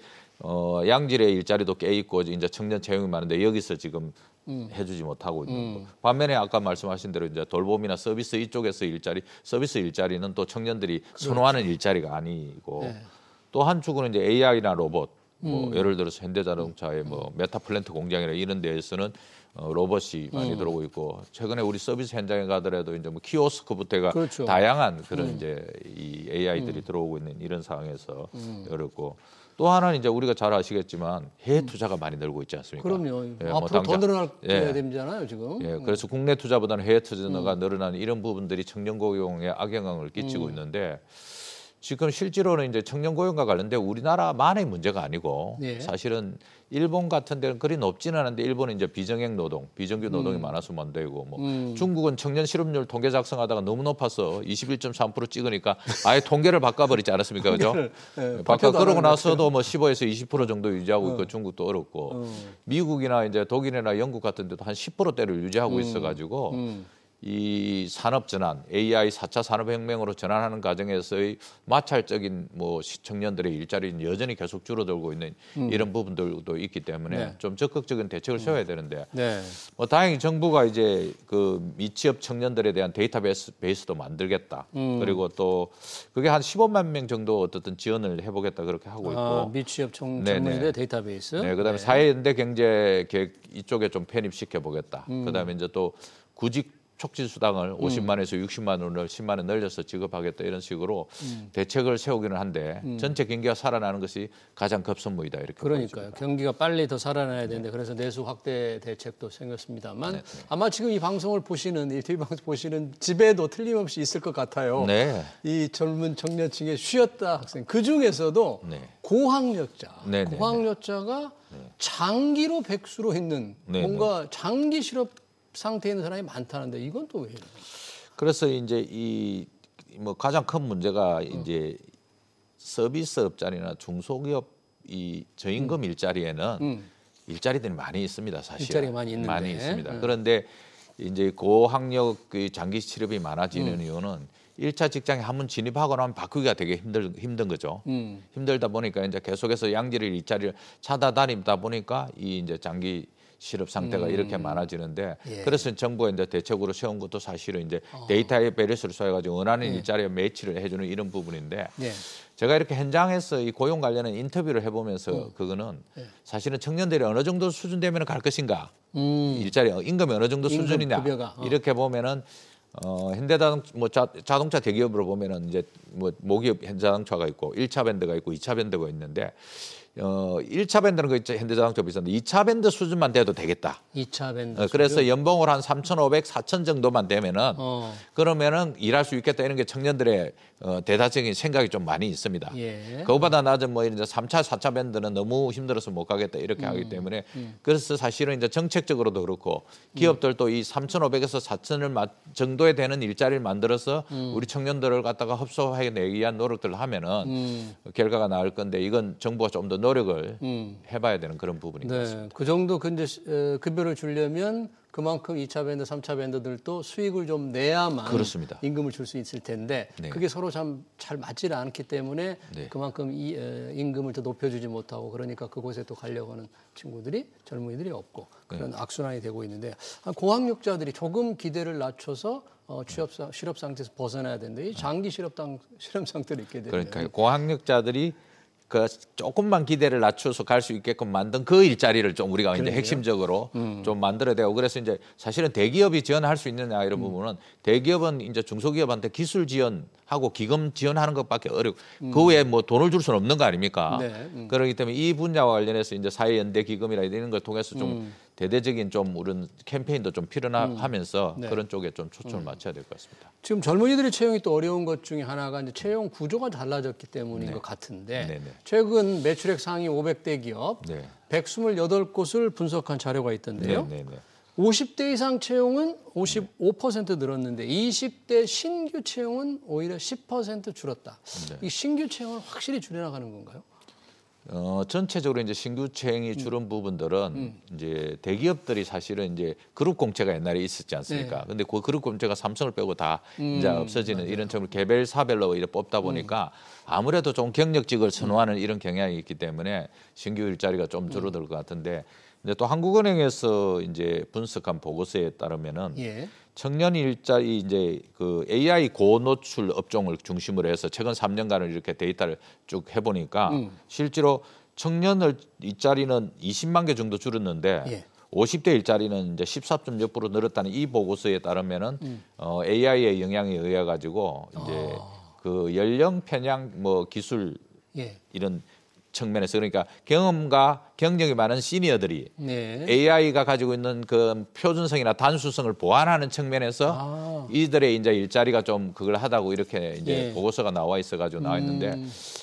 양질의 일자리도 꽤 있고 이제 청년 채용이 많은데 여기서 지금 해주지 못하고 있는 거. 반면에 아까 말씀하신 대로 이제 돌봄이나 서비스 이쪽에서 서비스 일자리는 또 청년들이 선호하는 일자리가 아니고 또 한 축은 이제 AI나 로봇. 뭐 예를 들어서 현대자동차의 뭐 메타플랜트 공장이나 이런 데에서는 로봇이 많이 들어오고 있고 최근에 우리 서비스 현장에 가더라도 이제 뭐 키오스크부터 해가 그렇죠. 다양한 그런 이제 이 AI들이 들어오고 있는 이런 상황에서 어렵고 또 하나는 이제 우리가 잘 아시겠지만 해외 투자가 많이 늘고 있지 않습니까? 그럼요. 예, 앞으로 뭐 더 당장- 늘어날 예. 되잖아요, 지금. 예, 그래서 국내 투자보다는 해외 투자가 늘어나는 이런 부분들이 청년 고용에 악영향을 끼치고 있는데 지금 실제로는 이제 청년 고용과 관련된 우리나라만의 문제가 아니고 예. 사실은 일본 같은 데는 그리 높지는 않은데 일본은 이제 비정액 노동, 비정규 노동이 많아서 문제고 뭐 중국은 청년 실업률 통계 작성하다가 너무 높아서 21.3% 찍으니까 아예 통계를 바꿔버리지 않았습니까, 그죠? 예, 바꿔 발표도 안 그러고 하는 나서도 뭐 15에서 20% 정도 유지하고 있고 중국도 어렵고 미국이나 이제 독일이나 영국 같은 데도 한 10%대를 유지하고 있어가지고. 이 산업 전환, AI 4차 산업혁명으로 전환하는 과정에서의 마찰적인 뭐 청년들의 일자리는 여전히 계속 줄어들고 있는 이런 부분들도 있기 때문에 네. 좀 적극적인 대책을 세워야 되는데 네. 뭐 다행히 정부가 이제 그 미취업 청년들에 대한 데이터베이스도 만들겠다. 그리고 또 그게 한 15만 명 정도 어떻든 지원을 해보겠다 그렇게 하고 있고. 미취업 네네. 청년들의 데이터베이스. 네, 그다음에 사회연대 경제 계획 이쪽에 좀 편입시켜 보겠다. 그다음에 이제 또 구직 촉진 수당을 50만에서 60만 원을 10만 원 늘려서 지급하겠다 이런 식으로 대책을 세우기는 한데 전체 경기가 살아나는 것이 가장 급선무이다 이렇게 그러니까요. 보여집니다. 경기가 빨리 더 살아나야 되는데 그래서 내수 확대 대책도 생겼습니다만 네. 아마 지금 이 방송을 보시는 이 TV 방송 보시는 집에도 틀림없이 있을 것 같아요. 네. 이 젊은 청년층의 쉬었다 학생 그 중에서도 네. 고학력자, 네, 네, 고학력자가 장기로 백수로 있는 네, 뭔가 장기 실업 상태에 있는 사람이 많다는데 이건 또 왜 이래요? 그래서 이제 이 뭐 가장 큰 문제가 이제 서비스업자리나 중소기업 이 저임금 일자리에는 일자리들이 많이 있습니다. 사실 일자리가 많이 있는데. 많이 있습니다. 그런데 이제 고학력 그 장기 실업이 많아지는 이유는 1차 직장에 한 번 진입하고 나면 바꾸기가 되게 힘든 거죠. 힘들다 보니까 이제 계속해서 양질의 일자리를 찾아다니다 보니까 이 이제 장기 실업 상태가 이렇게 많아지는데 예. 그래서 정부가 이제 대책으로 세운 것도 사실은 이제 데이터베이스를 써가지고 원하는 일자리에 매치를 해주는 이런 부분인데 예. 제가 이렇게 현장에서 이 고용 관련한 인터뷰를 해보면서 그거는 사실은 청년들이 어느 정도 수준 되면 갈 것인가 일자리 임금이 어느 정도 임금 수준이냐 급여가, 이렇게 보면은 현대자동 뭐 자동차 대기업으로 보면은 이제 뭐 모기업 현대자동차가 있고 1차 밴드가 있고 2차 밴드가 있는데 1차 밴드는 그 현대자동차 비싼데 2차 밴드 수준만 돼도 되겠다. 2차 밴드. 그래서 연봉을 한 3,500, 4,000 정도만 되면은 그러면은 일할 수 있겠다 이런 게 청년들의 대다적인 생각이 좀 많이 있습니다. 예. 그거보다 낮은 뭐 이제 3차, 4차 밴드는 너무 힘들어서 못 가겠다 이렇게 하기 때문에 그래서 사실은 이제 정책적으로도 그렇고 기업들도 이 3,500에서 4,000을 정도에 되는 일자리를 만들어서 우리 청년들을 갖다가 흡수하기 위한 노력들을 하면은 결과가 나을 건데 이건 정부가 좀 더 노력을 해봐야 되는 그런 부분인 것 같습니다. 네, 그 정도 이제 급여를 주려면 그만큼 2차 밴드, 3차 밴드들도 수익을 좀 내야만 그렇습니다. 임금을 줄 수 있을 텐데 네. 그게 서로 참 잘 맞지를 않기 때문에 네. 그만큼 임금을 더 높여주지 못하고 그러니까 그곳에 또 가려고 하는 친구들이 젊은이들이 없고 그런 악순환이 되고 있는데 고학력자들이 조금 기대를 낮춰서 실업 상태에서 벗어나야 되는데 이 장기 실업 상태로 있게 되면 그러니까 고학력자들이 그 조금만 기대를 낮춰서 갈 수 있게끔 만든 그 일자리를 좀 우리가 이제 핵심적으로 좀 만들어야 되고 그래서 이제 사실은 대기업이 지원할 수 있느냐 이런 부분은 대기업은 이제 중소기업한테 기술 지원하고 기금 지원하는 것밖에 어렵고 그 외에 뭐 돈을 줄 수는 없는 거 아닙니까? 네. 그렇기 때문에 이 분야와 관련해서 이제 사회연대 기금이라 이런 걸 통해서 좀 대대적인 좀 우리는 캠페인도 좀 필요하면서 네. 그런 쪽에 좀 초점을 맞춰야 될 것 같습니다. 지금 젊은이들의 채용이 또 어려운 것 중에 하나가 이제 채용 구조가 달라졌기 때문인 네. 것 같은데 네네. 최근 매출액 상위 500대 기업 네. 128곳을 분석한 자료가 있던데요. 네네네. 50대 이상 채용은 55% 늘었는데 20대 신규 채용은 오히려 10% 줄었다. 네. 이 신규 채용을 확실히 줄여나가는 건가요? 전체적으로 이제 신규 채용이 줄은 부분들은 이제 대기업들이 사실은 이제 그룹 공채가 옛날에 있었지 않습니까? 네. 근데 그 그룹 공채가 삼성을 빼고 다 이제 없어지는 이런 점을 개별 사별로 이렇게 뽑다 보니까 아무래도 좀 경력직을 선호하는 이런 경향이 있기 때문에 신규 일자리가 좀 줄어들 것 같은데 이제 또 한국은행에서 이제 분석한 보고서에 따르면은 예. 청년 일자리 이제 그 AI 고노출 업종을 중심으로 해서 최근 3년간을 이렇게 데이터를 쭉 해보니까 실제로 청년 일자리는 20만 개 정도 줄었는데 예. 50대 일자리는 이제 14.6% 늘었다는 이 보고서에 따르면은 AI의 영향에 의해 가지고 이제 그 연령 편향 뭐 기술 예. 이런 측면에서 그러니까 경험과 경력이 많은 시니어들이 네. AI가 가지고 있는 그 표준성이나 단수성을 보완하는 측면에서 이들의 이제 일자리가 좀 그걸 하다고 이렇게 이제 예. 보고서가 나와 있어 가지고 나와 있는데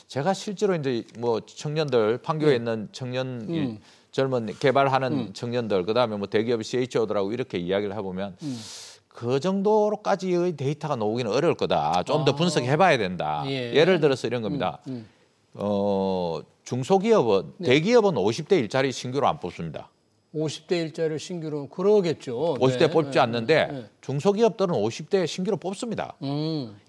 제가 실제로 이제 뭐 청년들 판교에 있는 청년 젊은 개발하는 청년들 그다음에 뭐 대기업 CHO들하고 이렇게 이야기를 해보면 그 정도로까지의 데이터가 나오기는 어려울 거다. 좀 더 분석해봐야 된다. 예. 예를 들어서 이런 겁니다. 중소기업은 대기업은 50대 일자리 신규로 안 뽑습니다. 50대 일자리를 신규로 그러겠죠. 50대 네. 뽑지 않는데 네. 중소기업들은 50대 신규로 뽑습니다.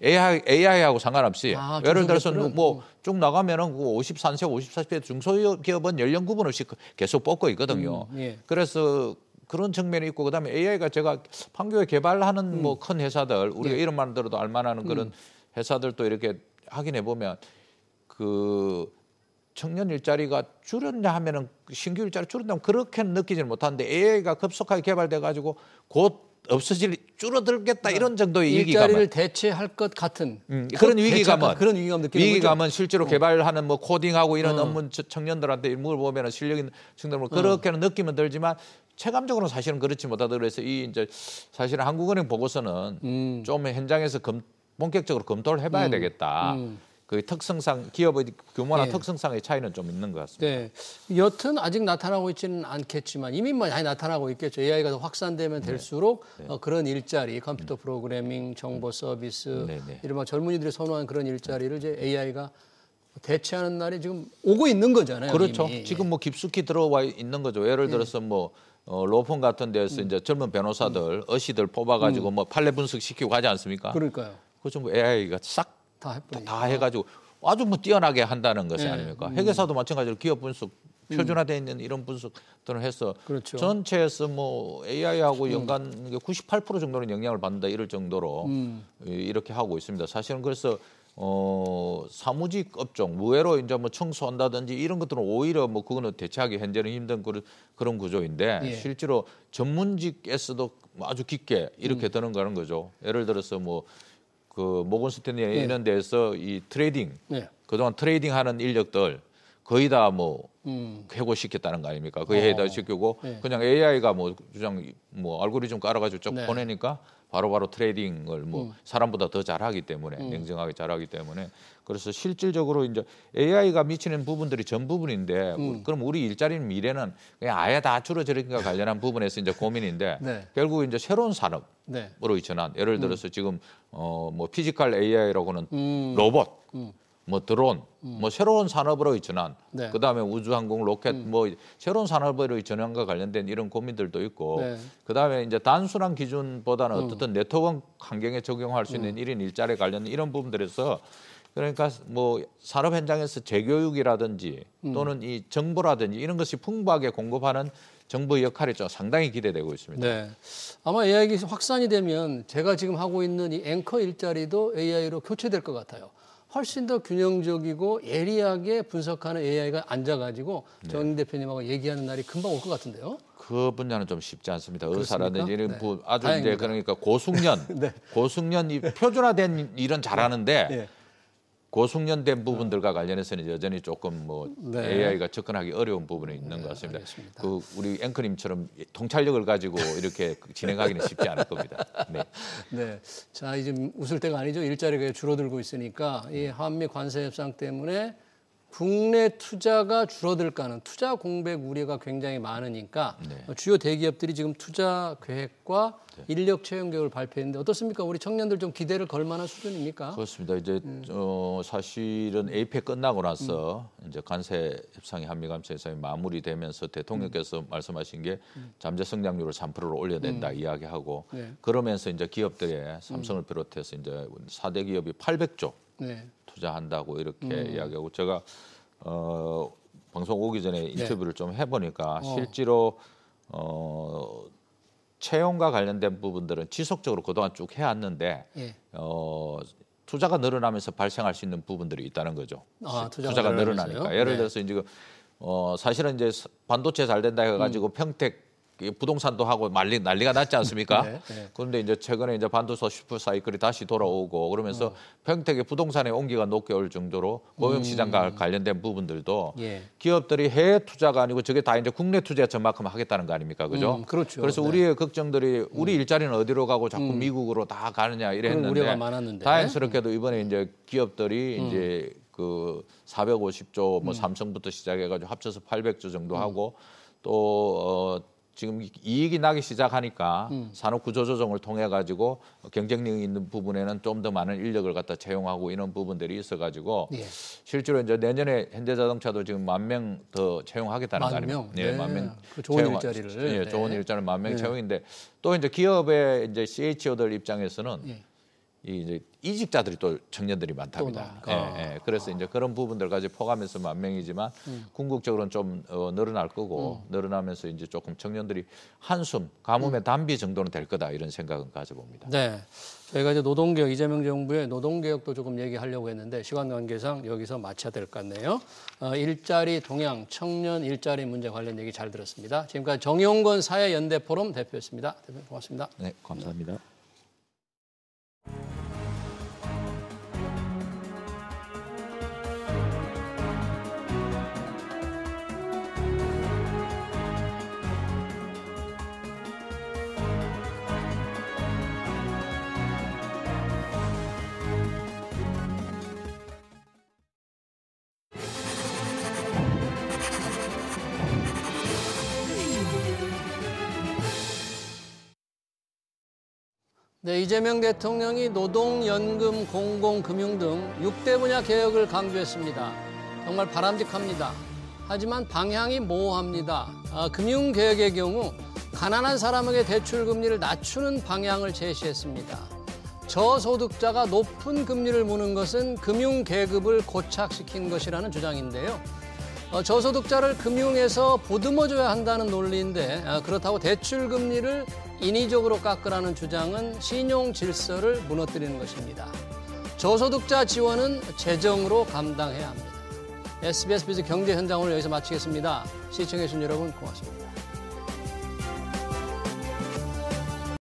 AI하고 상관없이 예를 들어서 뭐 쭉 나가면은 53세, 54세 중소기업은 연령 구분 없이 계속 뽑고 있거든요. 예. 그래서 그런 측면이 있고 그다음에 AI가 제가 판교에 개발하는 뭐 큰 회사들 우리가 이름만 들어도 알만한 그런 회사들도 이렇게 확인해 보면 그 청년 일자리가 줄었냐 하면은 신규 일자리 줄었다면 그렇게는 느끼지는 못하는데 AI가 급속하게 개발돼 가지고 곧 줄어들겠다 이런 정도의 일자리를 위기감은 대체할 것 같은 그런 위기감은 그런 위기감 느끼는 위기감은 거죠? 실제로 개발하는 뭐 코딩하고 이런 업무 청년들한테 이걸 보면은 실력 있는 청년들 그렇게는 느낌은 들지만 체감적으로는 사실은 그렇지 못하다 그래서 이 이제 사실은 한국은행 보고서는 좀 현장에서 본격적으로 검토를 해봐야 되겠다. 그 특성상 기업의 규모나 예. 특성상의 차이는 좀 있는 것 같습니다. 네. 여튼 아직 나타나고 있지는 않겠지만 이미 많이 나타나고 있겠죠. AI가 더 확산되면 될수록 그런 일자리, 컴퓨터 프로그래밍, 정보 서비스, 이른바 젊은이들이 선호한 그런 일자리를 이제 AI가 대체하는 날이 지금 오고 있는 거잖아요. 그렇죠. 이미. 지금 뭐 깊숙이 들어와 있는 거죠. 예를 들어서 뭐 로펌 같은 데서 이제 젊은 변호사들, 어시들 뽑아가지고 뭐 판례 분석시키고 하지 않습니까? 그러니까요. 그거 좀 AI가 싹 다 해가지고 아주 뭐 뛰어나게 한다는 것이 네. 아닙니까? 회계사도 마찬가지로 기업 분석 표준화되어 있는 이런 분석들을 해서 그렇죠. 전체에서 뭐 AI하고 연간 98% 정도는 영향을 받는다 이럴 정도로 이렇게 하고 있습니다. 사실은 그래서 사무직 업종, 무회로 이제 뭐 청소한다든지 이런 것들은 오히려 뭐 그거는 대체하기 현재는 힘든 그런 구조인데 예. 실제로 전문직에서도 아주 깊게 이렇게 드는 거는 거죠. 예를 들어서 뭐 그 모건 스탠리 이런 데서 이 트레이딩 네. 그동안 트레이딩하는 인력들 거의 다 뭐 해고시켰다는 거 아닙니까? 거의 해다 시키고 네. 그냥 AI가 뭐 주장 뭐 알고리즘 깔아가지고 쭉 네. 보내니까 바로바로 트레이딩을 뭐 사람보다 더 잘하기 때문에 냉정하게 잘하기 때문에 그래서 실질적으로 이제 AI가 미치는 부분들이 전 부분인데 그럼 우리 일자리는 미래는 그냥 아예 다 줄어들기가 관련한 부분에서 이제 고민인데 네. 결국 이제 새로운 산업으로 네. 전환 예를 들어서 지금 뭐 피지컬 AI라고는 로봇 뭐 드론, 뭐 새로운 산업으로의 전환, 네. 그다음에 우주항공, 로켓, 뭐 새로운 산업으로의 전환과 관련된 이런 고민들도 있고, 네. 그다음에 이제 단순한 기준보다는 어떻든 네트워크 환경에 적용할 수 있는 1인 일자리 관련 이런 부분들에서 그러니까 뭐 산업 현장에서 재교육이라든지 또는 이 정보라든지 이런 것이 풍부하게 공급하는 정부의 역할이 좀 상당히 기대되고 있습니다. 네. 아마 AI가 확산이 되면 제가 지금 하고 있는 이 앵커 일자리도 AI로 교체될 것 같아요. 훨씬 더 균형적이고 예리하게 분석하는 AI가 앉아가지고 정 대표님하고 얘기하는 날이 금방 올 것 같은데요. 그 분야는 좀 쉽지 않습니다. 그렇습니까? 의사라든지 이런 네. 아주 다행입니다. 이제 그러니까 고숙련, 네. 고숙련이 표준화된 일은 잘하는데 네. 고숙련된 부분들과 관련해서는 여전히 조금 뭐 네. AI가 접근하기 어려운 부분이 있는 것 같습니다. 알겠습니다. 그 우리 앵커님처럼 통찰력을 가지고 이렇게 진행하기는 쉽지 않을 겁니다. 네. 네. 자, 이제 웃을 때가 아니죠. 일자리가 줄어들고 있으니까 이 한미 관세 협상 때문에 국내 투자가 줄어들까는 투자 공백 우려가 굉장히 많으니까 주요 대기업들이 지금 투자 계획과 인력 채용 계획을 발표했는데 어떻습니까? 우리 청년들 좀 기대를 걸 만한 수준입니까? 그렇습니다. 이제 사실은 APEC 끝나고 나서 이제 관세 협상이 한미 관세 협상이 마무리되면서 대통령께서 말씀하신 게 잠재 성장률을 3%로 올려야 된다 이야기하고 네. 그러면서 이제 기업들의 삼성을 비롯해서 이제 4대 기업이 800조 네. 투자한다고 이렇게 이야기하고 제가 방송 오기 전에 인터뷰를 좀 해보니까 실제로 채용과 관련된 부분들은 지속적으로 그동안 쭉 해왔는데 예. 투자가 늘어나면서 발생할 수 있는 부분들이 있다는 거죠. 아, 투자가 늘어나니까 예를 들어서 이제 사실은 이제 반도체 잘 된다 해가지고 평택 부동산도 하고 난리가 났지 않습니까? 네, 네. 그런데 이제 최근에 이제 반도체 슈퍼 사이클이 다시 돌아오고 그러면서 평택의 부동산의 온기가 높게 올 정도로 고용 시장과 관련된 부분들도 예. 기업들이 해외 투자가 아니고 저게 다 이제 국내 투자에 전만큼 하겠다는 거 아닙니까? 그죠? 그렇죠. 그래서 네. 우리의 걱정들이 우리 일자리는 어디로 가고 자꾸 미국으로 다 가느냐 그런 우려가 이랬는데 많았는데. 다행스럽게도 이번에 이제 기업들이 이제 그 450조 뭐 삼성부터 시작해가지고 합쳐서 800조 정도 하고 또 지금 이익이 나기 시작하니까 산업 구조 조정을 통해 가지고 경쟁력 있는 부분에는 좀 더 많은 인력을 갖다 채용하고 이런 부분들이 있어 가지고 예. 실제로 이제 내년에 현대자동차도 지금 10,000명 더 채용하겠다는 거 아닙니까? 10,000명? 네, 네. 10,000명 그 좋은 일자리를. 예, 네. 좋은 일자리를 10,000명 네. 채용인데 또 이제 기업의 이제 CHO들 입장에서는 예. 이제 이직자들이 또 청년들이 많답니다. 또 나오니까. 그래서 이제 그런 부분들까지 포함해서 10,000명이지만 궁극적으로는 좀 늘어날 거고 늘어나면서 이제 조금 청년들이 한숨, 가뭄의 단비 정도는 될 거다 이런 생각은 가져봅니다. 네. 저희가 이제 노동개혁, 이재명 정부의 노동개혁도 조금 얘기하려고 했는데 시간 관계상 여기서 마쳐야 될 것 같네요. 일자리 동향, 청년 일자리 문제 관련 얘기 잘 들었습니다. 지금까지 정용건 사회연대포럼 대표였습니다. 대표님 고맙습니다. 네, 감사합니다. 네, 이재명 대통령이 노동연금, 공공금융 등 6대 분야 개혁을 강조했습니다. 정말 바람직합니다. 하지만 방향이 모호합니다. 금융개혁의 경우 가난한 사람에게 대출 금리를 낮추는 방향을 제시했습니다. 저소득자가 높은 금리를 무는 것은 금융계급을 고착시킨 것이라는 주장인데요. 저소득자를 금융에서 보듬어줘야 한다는 논리인데 그렇다고 대출 금리를 인위적으로 깎으라는 주장은 신용 질서를 무너뜨리는 것입니다. 저소득자 지원은 재정으로 감당해야 합니다. SBS 비즈 경제 현장 오늘 여기서 마치겠습니다. 시청해주신 여러분 고맙습니다.